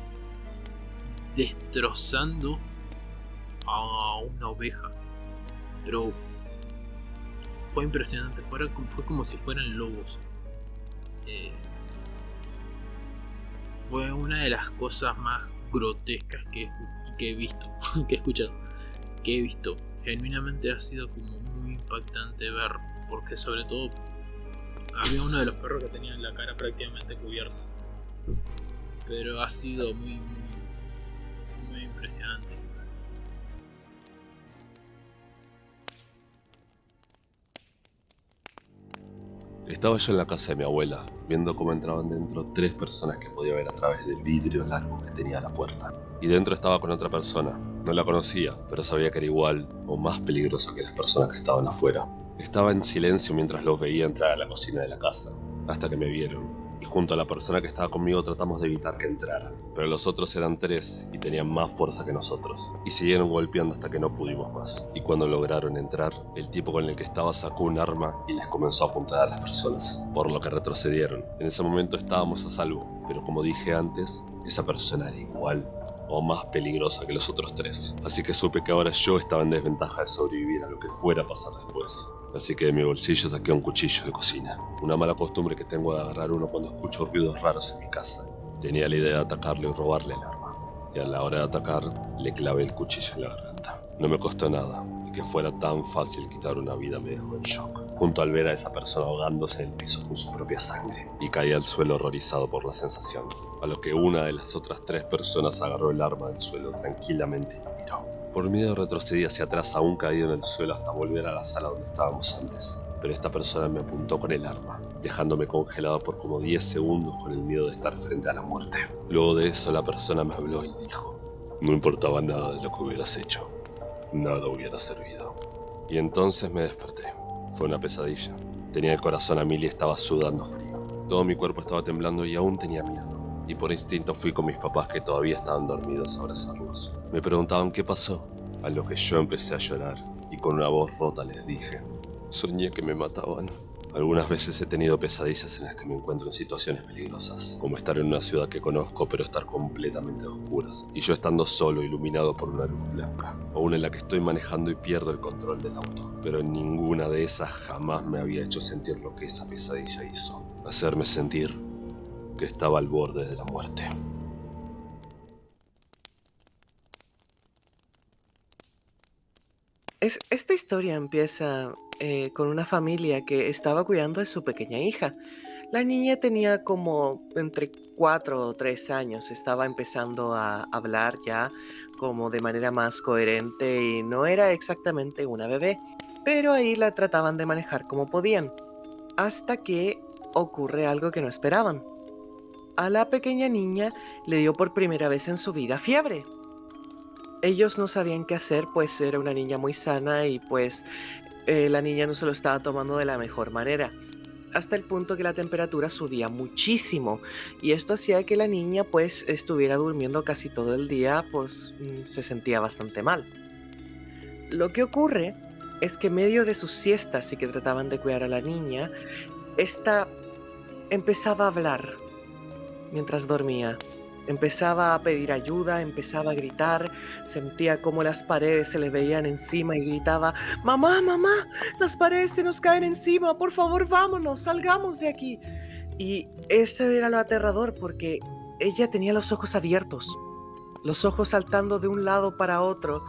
destrozando a una oveja. Pero fue impresionante, fue como si fueran lobos. Fue una de las cosas más grotescas que he visto, que he escuchado, que he visto. Genuinamente ha sido como muy impactante ver, porque sobre todo había uno de los perros que tenía la cara prácticamente cubierta. Pero ha sido muy impresionante. Estaba yo en la casa de mi abuela, viendo cómo entraban dentro 3 personas que podía ver a través del vidrio largo que tenía la puerta. Y dentro estaba con otra persona. No la conocía, pero sabía que era igual o más peligrosa que las personas que estaban afuera. Estaba en silencio mientras los veía entrar a la cocina de la casa, hasta que me vieron. Y junto a la persona que estaba conmigo tratamos de evitar que entraran. Pero los otros eran 3 y tenían más fuerza que nosotros. Y siguieron golpeando hasta que no pudimos más. Y cuando lograron entrar, el tipo con el que estaba sacó un arma y les comenzó a apuntar a las personas. Por lo que retrocedieron. En ese momento estábamos a salvo. Pero como dije antes, esa persona era igual o más peligrosa que los otros 3. Así que supe que ahora yo estaba en desventaja de sobrevivir a lo que fuera a pasar después. Así que de mi bolsillo saqué un cuchillo de cocina. Una mala costumbre que tengo de agarrar uno cuando escucho ruidos raros en mi casa. Tenía la idea de atacarle y robarle el arma. Y a la hora de atacar, le clavé el cuchillo en la garganta. No me costó nada, y que fuera tan fácil quitar una vida me dejó en shock. Junto al ver a esa persona ahogándose en el piso con su propia sangre. Y caí al suelo horrorizado por la sensación. A lo que una de las otras 3 personas agarró el arma del suelo tranquilamente y me miró. Por miedo retrocedí hacia atrás, aún caído en el suelo, hasta volver a la sala donde estábamos antes. Pero esta persona me apuntó con el arma, dejándome congelado por como 10 segundos con el miedo de estar frente a la muerte. Luego de eso la persona me habló y dijo: no importaba nada de lo que hubieras hecho, nada hubiera servido. Y entonces me desperté. Fue una pesadilla. Tenía el corazón a 1000 y estaba sudando frío. Todo mi cuerpo estaba temblando y aún tenía miedo. Y por instinto fui con mis papás, que todavía estaban dormidos, a abrazarlos. Me preguntaban qué pasó, a lo que yo empecé a llorar y con una voz rota les dije: soñé que me mataban. Algunas veces he tenido pesadillas en las que me encuentro en situaciones peligrosas, como estar en una ciudad que conozco pero estar completamente a oscuras, y yo estando solo iluminado por una luz blanca, o una en la que estoy manejando y pierdo el control del auto. Pero en ninguna de esas jamás me había hecho sentir lo que esa pesadilla hizo, hacerme sentir que estaba al borde de la muerte. Esta historia empieza con una familia que estaba cuidando de su pequeña hija. La niña tenía como entre 4 o 3 años, estaba empezando a hablar ya como de manera más coherente y no era exactamente una bebé, pero ahí la trataban de manejar como podían, hasta que ocurre algo que no esperaban. A la pequeña niña le dio por primera vez en su vida fiebre. Ellos no sabían qué hacer, pues era una niña muy sana y pues la niña no se lo estaba tomando de la mejor manera, hasta el punto que la temperatura subía muchísimo y esto hacía que la niña pues estuviera durmiendo casi todo el día, pues se sentía bastante mal. Lo que ocurre es que en medio de sus siestas y que trataban de cuidar a la niña, esta empezaba a hablar mientras dormía. Empezaba a pedir ayuda, empezaba a gritar, sentía como las paredes se le veían encima y gritaba: "Mamá, mamá, las paredes se nos caen encima, por favor vámonos, salgamos de aquí". Y ese era lo aterrador porque ella tenía los ojos abiertos, los ojos saltando de un lado para otro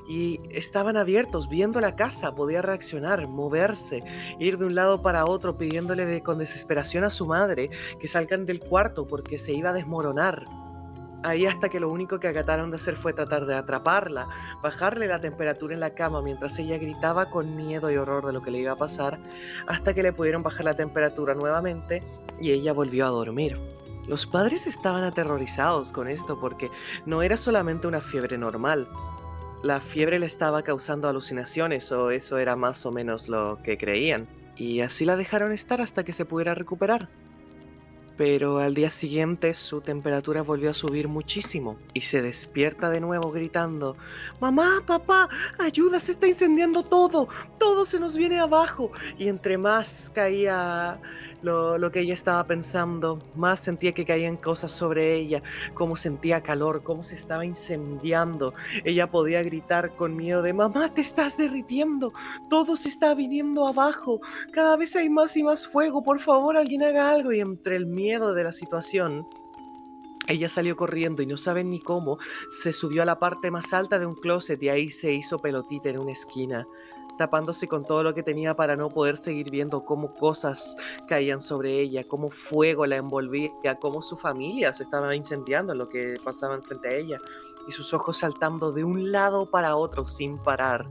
y estaban abiertos, viendo la casa, podía reaccionar, moverse, ir de un lado para otro pidiéndole con desesperación a su madre que salgan del cuarto porque se iba a desmoronar. Ahí hasta que lo único que acataron de hacer fue tratar de atraparla, bajarle la temperatura en la cama mientras ella gritaba con miedo y horror de lo que le iba a pasar, hasta que le pudieron bajar la temperatura nuevamente y ella volvió a dormir. Los padres estaban aterrorizados con esto porque no era solamente una fiebre normal. La fiebre le estaba causando alucinaciones, o eso era más o menos lo que creían, y así la dejaron estar hasta que se pudiera recuperar. Pero al día siguiente su temperatura volvió a subir muchísimo y se despierta de nuevo gritando: "Mamá, papá, ayuda, se está incendiando todo, todo se nos viene abajo". Y entre más caía lo que ella estaba pensando, más sentía que caían cosas sobre ella, cómo sentía calor, cómo se estaba incendiando. Ella podía gritar con miedo de: "Mamá, te estás derritiendo, todo se está viniendo abajo, cada vez hay más y más fuego, por favor alguien haga algo". Y entre el miedo de la situación, ella salió corriendo y no saben ni cómo, se subió a la parte más alta de un closet y ahí se hizo pelotita en una esquina, tapándose con todo lo que tenía para no poder seguir viendo cómo cosas caían sobre ella, cómo fuego la envolvía, cómo su familia se estaba incendiando en lo que pasaba enfrente a ella, y sus ojos saltando de un lado para otro sin parar.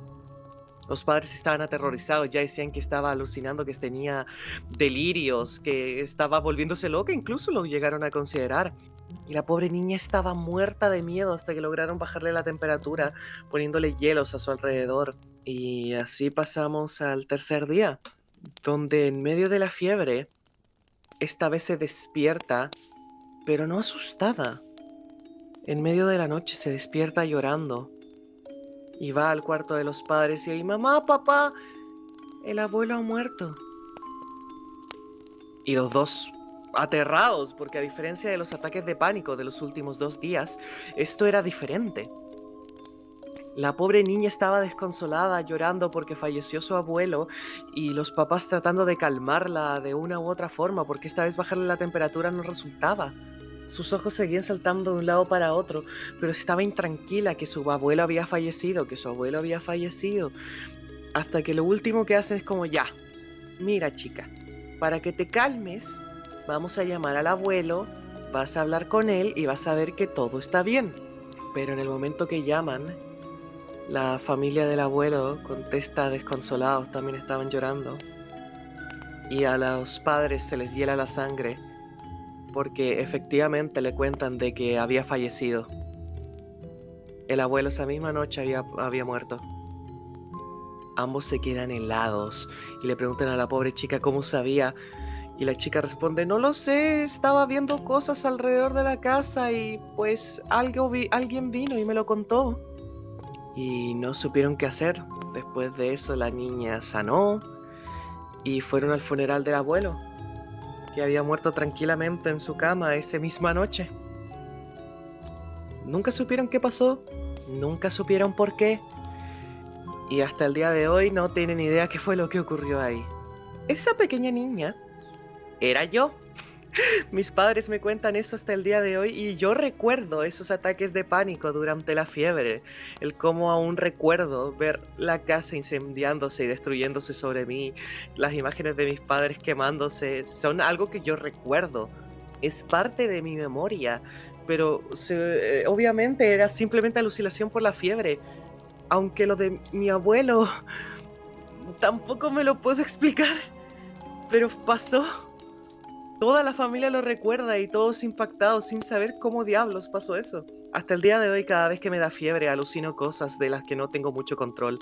Los padres estaban aterrorizados, ya decían que estaba alucinando, que tenía delirios, que estaba volviéndose loca, incluso lo llegaron a considerar. Y la pobre niña estaba muerta de miedo hasta que lograron bajarle la temperatura, poniéndole hielos a su alrededor. Y así pasamos al tercer día, donde en medio de la fiebre, esta vez se despierta, pero no asustada. En medio de la noche se despierta llorando. Y va al cuarto de los padres y ahí: "Mamá, papá, el abuelo ha muerto". Y los dos aterrados, porque a diferencia de los ataques de pánico de los últimos 2 días, esto era diferente. La pobre niña estaba desconsolada, llorando porque falleció su abuelo, y los papás tratando de calmarla de una u otra forma, porque esta vez bajarle la temperatura no resultaba. Sus ojos seguían saltando de un lado para otro, pero estaba intranquila que su abuelo había fallecido, hasta que lo último que hacen es como: "Ya, mira chica, para que te calmes, vamos a llamar al abuelo, vas a hablar con él y vas a ver que todo está bien". Pero en el momento que llaman, la familia del abuelo contesta desconsolados, también estaban llorando. Y a los padres se les hiela la sangre, porque efectivamente le cuentan de que había fallecido. El abuelo esa misma noche había muerto. Ambos se quedan helados y le preguntan a la pobre chica cómo sabía. Y la chica responde: "No lo sé, estaba viendo cosas alrededor de la casa y pues alguien vino y me lo contó". Y no supieron qué hacer. Después de eso la niña sanó y fueron al funeral del abuelo, que había muerto tranquilamente en su cama esa misma noche. Nunca supieron qué pasó, nunca supieron por qué, y hasta el día de hoy no tienen idea qué fue lo que ocurrió ahí. Esa pequeña niña era yo. Mis padres me cuentan eso hasta el día de hoy y yo recuerdo esos ataques de pánico durante la fiebre. El cómo aún recuerdo ver la casa incendiándose y destruyéndose sobre mí. Las imágenes de mis padres quemándose son algo que yo recuerdo. Es parte de mi memoria. Pero obviamente era simplemente alucinación por la fiebre. Aunque lo de mi abuelo tampoco me lo puedo explicar. Pero pasó. Toda la familia lo recuerda y todos impactados sin saber cómo diablos pasó eso. Hasta el día de hoy, cada vez que me da fiebre, alucino cosas de las que no tengo mucho control.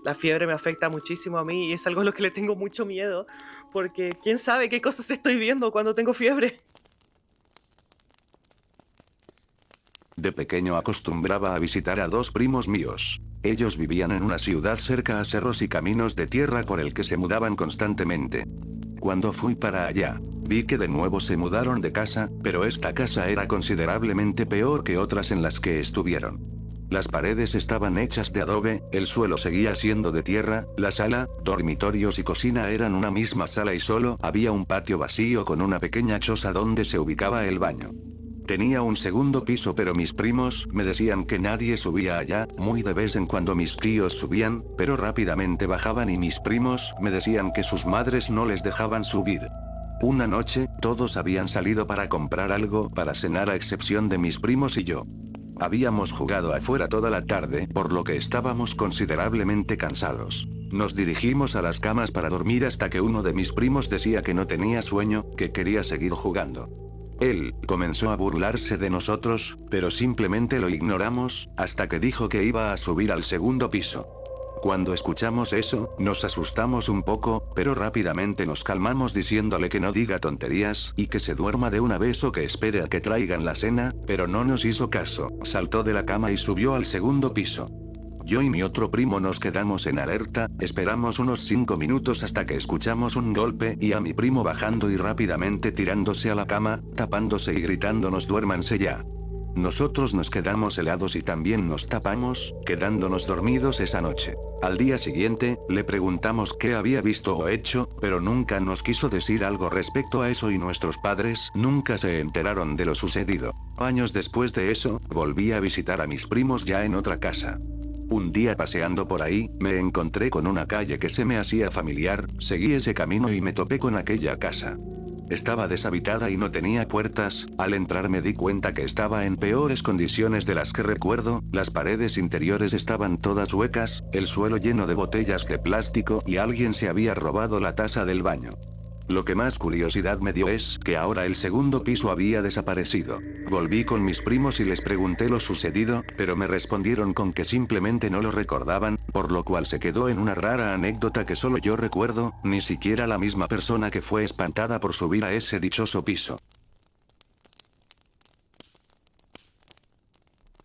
La fiebre me afecta muchísimo a mí y es algo a lo que le tengo mucho miedo, porque quién sabe qué cosas estoy viendo cuando tengo fiebre. De pequeño acostumbraba a visitar a 2 primos míos. Ellos vivían en una ciudad cerca a cerros y caminos de tierra por el que se mudaban constantemente. Cuando fui para allá, vi que de nuevo se mudaron de casa, pero esta casa era considerablemente peor que otras en las que estuvieron. Las paredes estaban hechas de adobe, el suelo seguía siendo de tierra, la sala, dormitorios y cocina eran una misma sala y solo había un patio vacío con una pequeña choza donde se ubicaba el baño. Tenía un segundo piso, pero mis primos me decían que nadie subía allá, muy de vez en cuando mis tíos subían, pero rápidamente bajaban y mis primos me decían que sus madres no les dejaban subir. Una noche, todos habían salido para comprar algo para cenar a excepción de mis primos y yo. Habíamos jugado afuera toda la tarde, por lo que estábamos considerablemente cansados. Nos dirigimos a las camas para dormir hasta que uno de mis primos decía que no tenía sueño, que quería seguir jugando. Él comenzó a burlarse de nosotros, pero simplemente lo ignoramos, hasta que dijo que iba a subir al segundo piso. Cuando escuchamos eso, nos asustamos un poco, pero rápidamente nos calmamos diciéndole que no diga tonterías y que se duerma de una vez o que espere a que traigan la cena, pero no nos hizo caso. Saltó de la cama y subió al segundo piso. Yo y mi otro primo nos quedamos en alerta, esperamos unos 5 minutos hasta que escuchamos un golpe y a mi primo bajando y rápidamente tirándose a la cama, tapándose y gritándonos duérmanse ya. Nosotros nos quedamos helados y también nos tapamos, quedándonos dormidos esa noche. Al día siguiente, le preguntamos qué había visto o hecho, pero nunca nos quiso decir algo respecto a eso y nuestros padres nunca se enteraron de lo sucedido. Años después de eso, volví a visitar a mis primos ya en otra casa. Un día paseando por ahí, me encontré con una calle que se me hacía familiar, seguí ese camino y me topé con aquella casa. Estaba deshabitada y no tenía puertas, al entrar me di cuenta que estaba en peores condiciones de las que recuerdo, las paredes interiores estaban todas huecas, el suelo lleno de botellas de plástico y alguien se había robado la taza del baño. Lo que más curiosidad me dio es que ahora el segundo piso había desaparecido. Volví con mis primos y les pregunté lo sucedido, pero me respondieron con que simplemente no lo recordaban, por lo cual se quedó en una rara anécdota que solo yo recuerdo, ni siquiera la misma persona que fue espantada por subir a ese dichoso piso.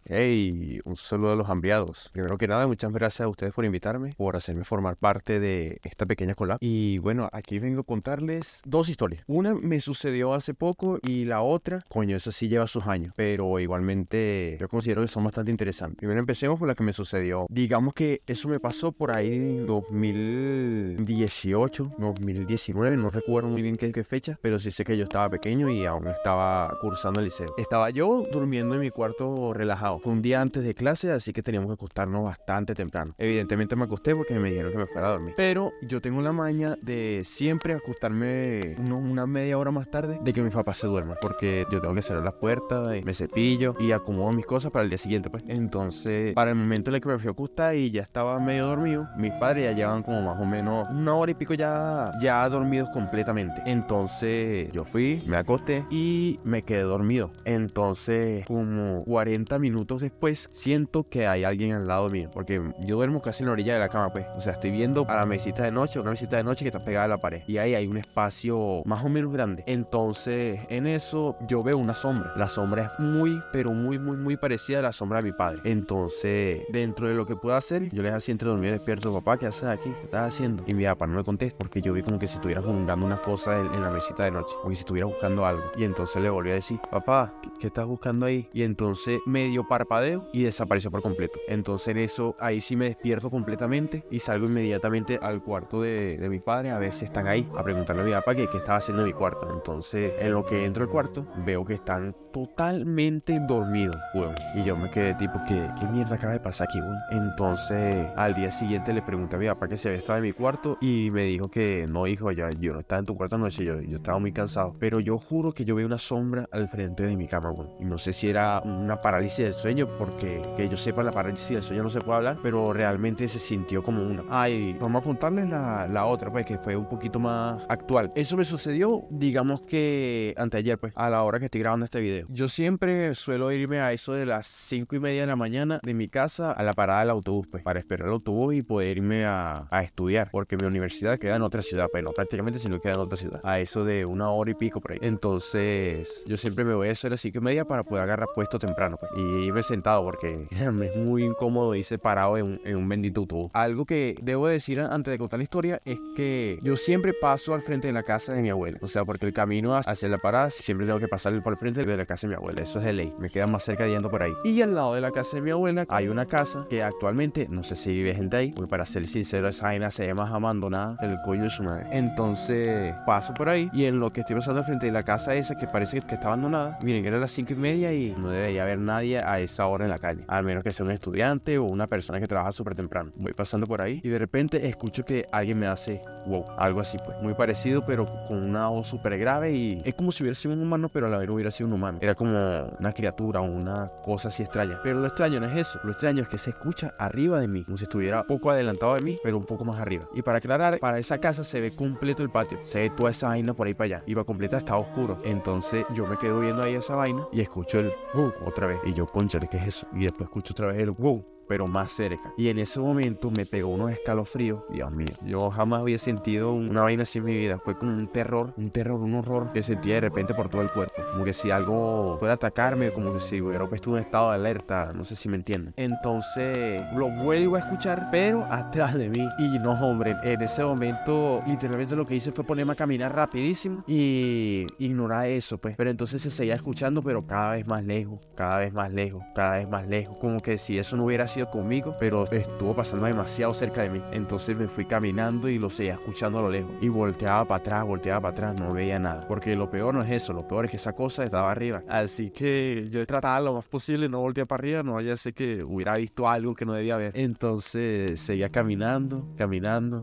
Hey, un saludo a los hambriados. Primero que nada, muchas gracias a ustedes por invitarme, por hacerme formar parte de esta pequeña collab. Y bueno, aquí vengo a contarles 2 historias. Una me sucedió hace poco y la otra, coño, eso sí lleva sus años, pero igualmente yo considero que son bastante interesantes. Primero empecemos por la que me sucedió. Digamos que eso me pasó por ahí en 2018, 2019, no recuerdo muy bien qué fecha, pero sí sé que yo estaba pequeño y aún estaba cursando el liceo. Estaba yo durmiendo en mi cuarto relajado. Fue un día antes de clase, así que teníamos que acostarnos bastante temprano. Evidentemente me acosté porque me dijeron que me fuera a dormir. Pero yo tengo la maña de siempre acostarme una media hora más tarde de que mi papá se duerma. Porque yo tengo que cerrar la puerta, y me cepillo y acomodo mis cosas para el día siguiente, pues. Entonces, para el momento en el que me fui a acostar y ya estaba medio dormido, mis padres ya llevaban como más o menos 1 hora y pico ya dormidos completamente. Entonces, yo fui, me acosté y me quedé dormido. Entonces, como 40 minutos momentos después siento que hay alguien al lado mío, porque yo duermo casi en la orilla de la cama, pues. O sea, estoy viendo a la mesita de noche, una mesita de noche que está pegada a la pared. Y ahí hay un espacio más o menos grande. Entonces, en eso yo veo una sombra. La sombra es muy, pero muy parecida a la sombra de mi padre. Entonces, dentro de lo que puedo hacer, yo le dejé así entre dormido despierto: papá, ¿qué haces aquí? ¿Qué estás haciendo? Y mi papá no me contesta, porque yo vi como que si estuviera jugando una cosa en la mesita de noche, como si estuviera buscando algo. Y entonces le volví a decir: papá, ¿qué estás buscando ahí? Y entonces medio parpadeo y desapareció por completo. Entonces en eso, ahí sí me despierto completamente y salgo inmediatamente al cuarto de mi padre a ver si están ahí, a preguntarle a mi papá qué estaba haciendo en mi cuarto. Entonces, en lo que entro al cuarto, veo que están totalmente dormidos, weón. Y yo me quedé tipo, ¿qué mierda acaba de pasar aquí, weón? Entonces, al día siguiente le pregunté a mi papá que si había estado en mi cuarto y me dijo que no, hijo, yo no estaba en tu cuarto anoche, yo estaba muy cansado. Pero yo juro que yo vi una sombra al frente de mi cama, weón. Y no sé si era una parálisis del sueño, porque que yo sepa, la parálisis del sueño no se puede hablar, pero realmente se sintió como una. Y vamos a contarles la otra, pues, que fue un poquito más actual. Eso me sucedió, digamos que anteayer, pues, a la hora que estoy grabando este video. Yo siempre suelo irme a eso de las 5:30 de la mañana de mi casa a la parada del autobús, pues, para esperar el autobús y poder irme a estudiar, porque mi universidad queda en otra ciudad, pues, no prácticamente, sino queda en otra ciudad, a eso de 1 hora y pico por ahí. Entonces, yo siempre me voy a eso de las 5:30 para poder agarrar puesto temprano, pues, y irme sentado, porque me es muy incómodo irse parado en un bendito autobús. Algo que debo decir antes de contar la historia es que yo siempre paso al frente de la casa de mi abuela, o sea, porque el camino hacia la parada siempre tengo que pasar por el frente de la casa de mi abuela, eso es de ley, me queda más cerca yendo por ahí. Y al lado de la casa de mi abuela hay una casa que actualmente no sé si vive gente ahí, porque para ser sincero, esa vaina se ve más abandonada del coño de su madre. Entonces paso por ahí y en lo que estoy pasando al frente de la casa esa que parece que está abandonada, miren, era las 5:30 y no debería haber nadie a esa hora en la calle, al menos que sea un estudiante o una persona que trabaja súper temprano. Voy pasando por ahí y de repente escucho que alguien me hace wow, algo así, pues, muy parecido, pero con una voz súper grave, y es como si hubiera sido un humano, pero a la vez no hubiera sido un humano. Era como una criatura o una cosa así extraña. Pero lo extraño no es eso, lo extraño es que se escucha arriba de mí, como si estuviera un poco adelantado de mí, pero un poco más arriba. Y para aclarar, para esa casa se ve completo el patio, se ve toda esa vaina por ahí para allá, y va completa, está oscuro. Entonces yo me quedo viendo ahí esa vaina y escucho el wow otra vez, y yo, cónchale, ¿qué es eso? Y después escucho otra vez el wow, pero más cerca. Y en ese momento me pegó unos escalofríos. Dios mío, yo jamás había sentido una vaina así en mi vida. Fue como un terror, un horror que sentía de repente por todo el cuerpo, como que si algo fuera a atacarme, como que si hubiera puesto un estado de alerta, no sé si me entienden. Entonces lo vuelvo a escuchar, pero atrás de mí. Y no, hombre, en ese momento literalmente lo que hice fue ponerme a caminar rapidísimo y ignorar eso, pues. Pero entonces se seguía escuchando, pero cada vez más lejos, cada vez más lejos, cada vez más lejos, como que si eso no hubiera sido conmigo, pero estuvo pasando demasiado cerca de mí. Entonces me fui caminando y lo seguía escuchando a lo lejos, y volteaba para atrás, no veía nada, porque lo peor no es eso, lo peor es que esa cosa estaba arriba. Así que yo trataba lo más posible no voltear para arriba, no vaya a ser que hubiera visto algo que no debía ver. Entonces seguía caminando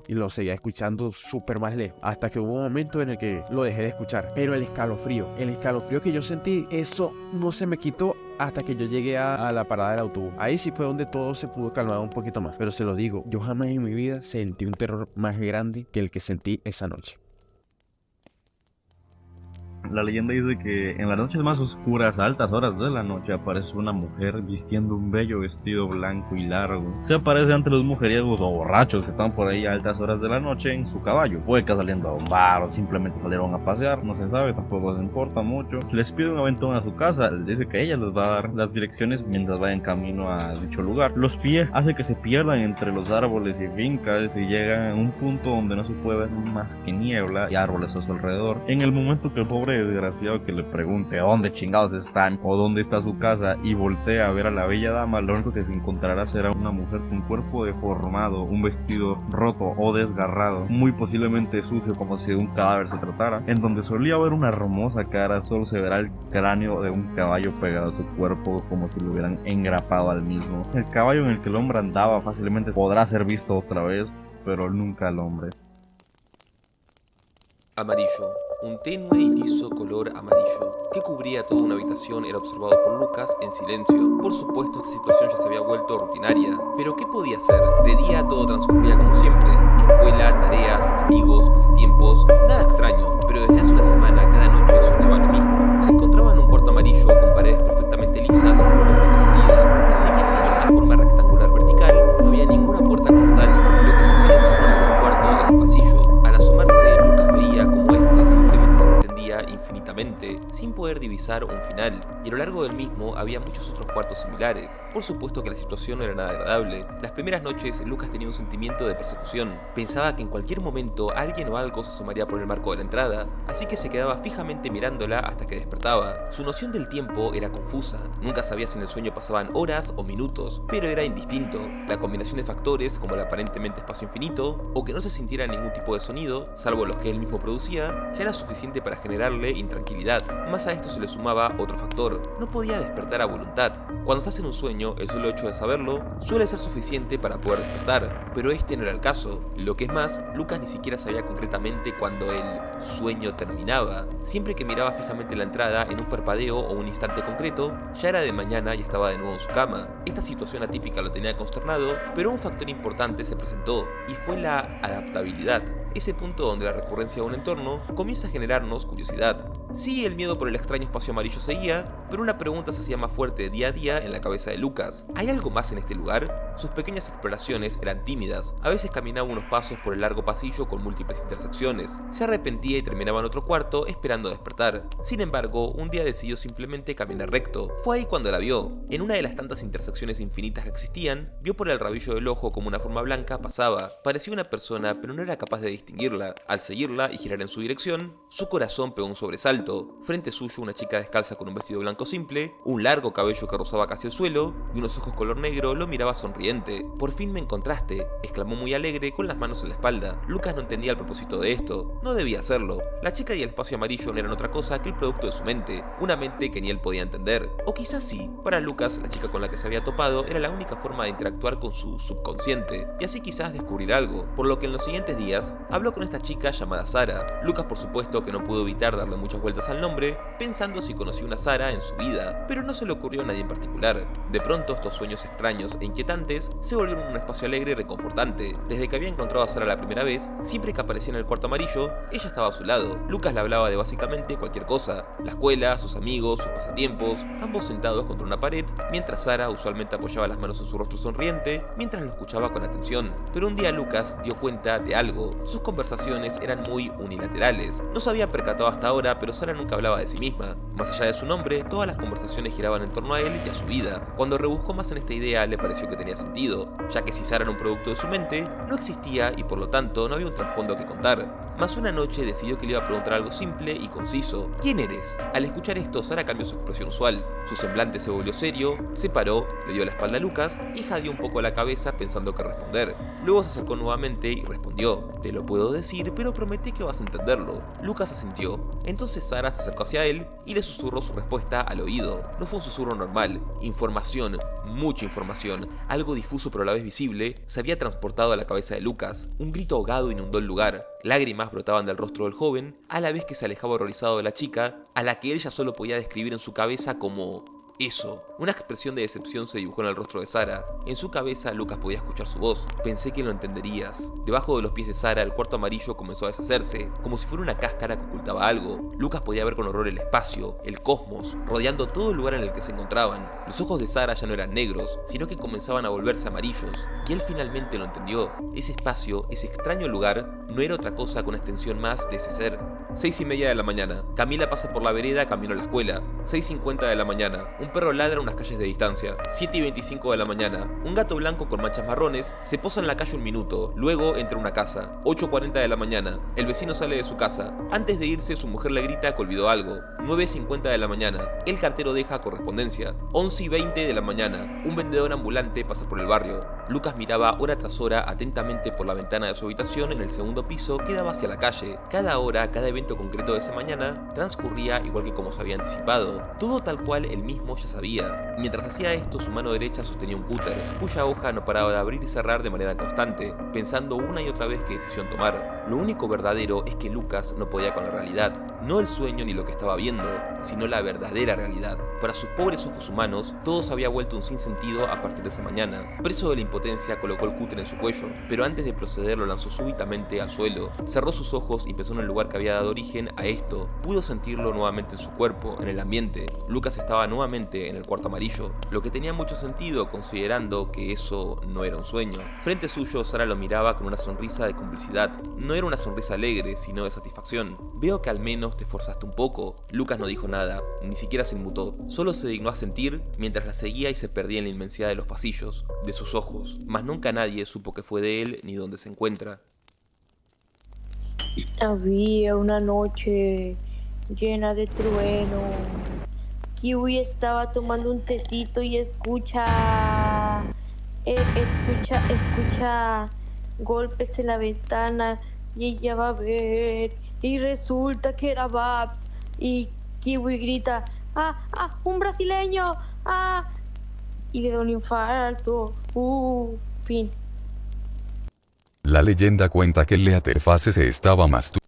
y lo seguía escuchando súper más lejos, hasta que hubo un momento en el que lo dejé de escuchar. Pero el escalofrío que yo sentí, eso no se me quitó hasta que yo llegué a la parada del autobús. Ahí sí fue donde todo se pudo calmar un poquito más. Pero se lo digo, yo jamás en mi vida sentí un terror más grande que el que sentí esa noche. La leyenda dice que en las noches más oscuras, a altas horas de la noche, aparece una mujer vistiendo un bello vestido blanco y largo. Se aparece ante los mujeriegos o borrachos que están por ahí a altas horas de la noche en su caballo. Puede que saliendo a un bar o simplemente salieron a pasear, no se sabe, tampoco les importa mucho. Les pide un aventón a su casa, les dice que ella les va a dar las direcciones mientras vayan camino a dicho lugar. Los pie hace que se pierdan entre los árboles y fincas y llegan a un punto donde no se puede ver más que niebla y árboles a su alrededor. En el momento que el pobre desgraciado que le pregunte dónde chingados están o dónde está su casa y voltea a ver a la bella dama, lo único que se encontrará será una mujer con cuerpo deformado, un vestido roto o desgarrado, muy posiblemente sucio como si de un cadáver se tratara. En donde solía haber una hermosa cara, solo se verá el cráneo de un caballo pegado a su cuerpo como si lo hubieran engrapado al mismo. El caballo en el que el hombre andaba fácilmente podrá ser visto otra vez, pero nunca el hombre. Amarillo. Un tenue y liso color amarillo que cubría toda una habitación era observado por Lucas en silencio. Por supuesto, esta situación ya se había vuelto rutinaria, pero ¿qué podía hacer? De día todo transcurría como siempre: escuela, tareas, amigos, pasatiempos, nada extraño. Pero desde hace una semana cada noche sonaba lo mismo. Se encontraba en un cuarto amarillo con paredes perfectamente lisas y una puerta salida. mente, sin poder divisar un final, y a lo largo del mismo había muchos otros cuartos similares. Por supuesto que la situación no era nada agradable. Las primeras noches Lucas tenía un sentimiento de persecución. Pensaba que en cualquier momento alguien o algo se asomaría por el marco de la entrada, así que se quedaba fijamente mirándola hasta que despertaba. Su noción del tiempo era confusa. Nunca sabía si en el sueño pasaban horas o minutos, pero era indistinto. La combinación de factores, como el aparentemente espacio infinito, o que no se sintiera ningún tipo de sonido, salvo los que él mismo producía, ya era suficiente para generarle intranquilidad. Más a esto se le sumaba otro factor: no podía despertar a voluntad. Cuando estás en un sueño, el solo hecho de saberlo suele ser suficiente para poder despertar, pero este no era el caso. Lo que es más, Lucas ni siquiera sabía concretamente cuándo el sueño terminaba. Siempre que miraba fijamente la entrada en un parpadeo o un instante concreto, ya era de mañana y estaba de nuevo en su cama. Esta situación atípica lo tenía consternado, pero un factor importante se presentó, y fue la adaptabilidad. Ese punto donde la recurrencia de un entorno comienza a generarnos curiosidad. Sí, el miedo por el extraño espacio amarillo seguía, pero una pregunta se hacía más fuerte día a día en la cabeza de Lucas. ¿Hay algo más en este lugar? Sus pequeñas exploraciones eran tímidas. A veces caminaba unos pasos por el largo pasillo con múltiples intersecciones. Se arrepentía y terminaba en otro cuarto esperando despertar. Sin embargo, un día decidió simplemente caminar recto. Fue ahí cuando la vio. En una de las tantas intersecciones infinitas que existían, vio por el rabillo del ojo como una forma blanca pasaba. Parecía una persona, pero no era capaz de distinguirla. Al seguirla y girar en su dirección, su corazón pegó un sobresalto. Frente suyo una chica descalza con un vestido blanco simple, un largo cabello que rozaba casi el suelo y unos ojos color negro lo miraba sonriente. «Por fin me encontraste», exclamó muy alegre con las manos en la espalda. Lucas no entendía el propósito de esto. No debía hacerlo. La chica y el espacio amarillo no eran otra cosa que el producto de su mente, una mente que ni él podía entender. O quizás sí. Para Lucas, la chica con la que se había topado era la única forma de interactuar con su subconsciente, y así quizás descubrir algo, por lo que en los siguientes días habló con esta chica llamada Sara. Lucas, por supuesto, que no pudo evitar darle muchas vueltas al nombre, pensando si conocía una Sara en su vida, pero no se le ocurrió a nadie en particular. De pronto, estos sueños extraños e inquietantes se volvieron un espacio alegre y reconfortante. Desde que había encontrado a Sara la primera vez, siempre que aparecía en el cuarto amarillo, ella estaba a su lado. Lucas le hablaba de básicamente cualquier cosa: la escuela, sus amigos, sus pasatiempos, ambos sentados contra una pared, mientras Sara usualmente apoyaba las manos en su rostro sonriente, mientras lo escuchaba con atención. Pero un día Lucas dio cuenta de algo. Sus conversaciones eran muy unilaterales. No se había percatado hasta ahora, pero Sara nunca hablaba de sí misma. Más allá de su nombre, todas las conversaciones giraban en torno a él y a su vida. Cuando rebuscó más en esta idea, le pareció que tenía sentido, ya que si Sara era un producto de su mente, no existía y por lo tanto no había un trasfondo que contar. Mas una noche decidió que le iba a preguntar algo simple y conciso: ¿quién eres? Al escuchar esto, Sara cambió su expresión usual. Su semblante se volvió serio, se paró, le dio la espalda a Lucas y jadeó un poco la cabeza pensando qué responder. Luego se acercó nuevamente y respondió: te lo puedo decir, pero prometí que vas a entenderlo. Lucas asintió. Entonces Sara se acercó hacia él y le susurró su respuesta al oído. No fue un susurro normal. Información, mucha información, algo difuso pero a la vez visible, se había transportado a la cabeza de Lucas. Un grito ahogado inundó el lugar. Lágrimas brotaban del rostro del joven, a la vez que se alejaba horrorizado de la chica, a la que él ya solo podía describir en su cabeza como eso. Una expresión de decepción se dibujó en el rostro de Sara. En su cabeza Lucas podía escuchar su voz. Pensé que lo entenderías. Debajo de los pies de Sara el cuarto amarillo comenzó a deshacerse, como si fuera una cáscara que ocultaba algo. Lucas podía ver con horror el espacio, el cosmos, rodeando todo el lugar en el que se encontraban. Los ojos de Sara ya no eran negros, sino que comenzaban a volverse amarillos, y él finalmente lo entendió. Ese espacio, ese extraño lugar, no era otra cosa que una extensión más de ese ser. 6:30 de la mañana. Camila pasa por la vereda camino a la escuela. 6:50 de la mañana. Un perro ladra unas calles de distancia. 7:25 de la mañana. Un gato blanco con manchas marrones se posa en la calle un minuto, luego entra a una casa. 8:40 de la mañana. El vecino sale de su casa. Antes de irse, su mujer le grita que olvidó algo. 9:50 de la mañana. El cartero deja correspondencia. 11:20 de la mañana. Un vendedor ambulante pasa por el barrio. Lucas miraba hora tras hora atentamente por la ventana de su habitación en el segundo piso que daba hacia la calle. Cada hora, cada evento concreto de esa mañana transcurría igual que como se había anticipado. Todo tal cual él mismo ya sabía. Mientras hacía esto, su mano derecha sostenía un cúter, cuya hoja no paraba de abrir y cerrar de manera constante, pensando una y otra vez qué decisión tomar. Lo único verdadero es que Lucas no podía con la realidad, no el sueño ni lo que estaba viendo, sino la verdadera realidad. Para sus pobres ojos humanos, todo se había vuelto un sinsentido a partir de esa mañana. Preso de la impotencia, colocó el cúter en su cuello, pero antes de proceder lo lanzó súbitamente al suelo, cerró sus ojos y pensó en el lugar que había dado dado origen a esto. Pudo sentirlo nuevamente en su cuerpo, en el ambiente. Lucas estaba nuevamente en el cuarto amarillo, lo que tenía mucho sentido considerando que eso no era un sueño. Frente suyo, Sara lo miraba con una sonrisa de complicidad. No era una sonrisa alegre, sino de satisfacción. Veo que al menos te esforzaste un poco. Lucas no dijo nada, ni siquiera se inmutó. Solo se dignó a sentir mientras la seguía y se perdía en la inmensidad de los pasillos, de sus ojos. Mas nunca nadie supo qué fue de él ni dónde se encuentra. Había una noche llena de trueno. Kiwi estaba tomando un tecito y escucha golpes en la ventana y ella va a ver y resulta que era Babs y Kiwi grita un brasileño, y le da un infarto. Fin. La leyenda cuenta que Leatherface se estaba masturbando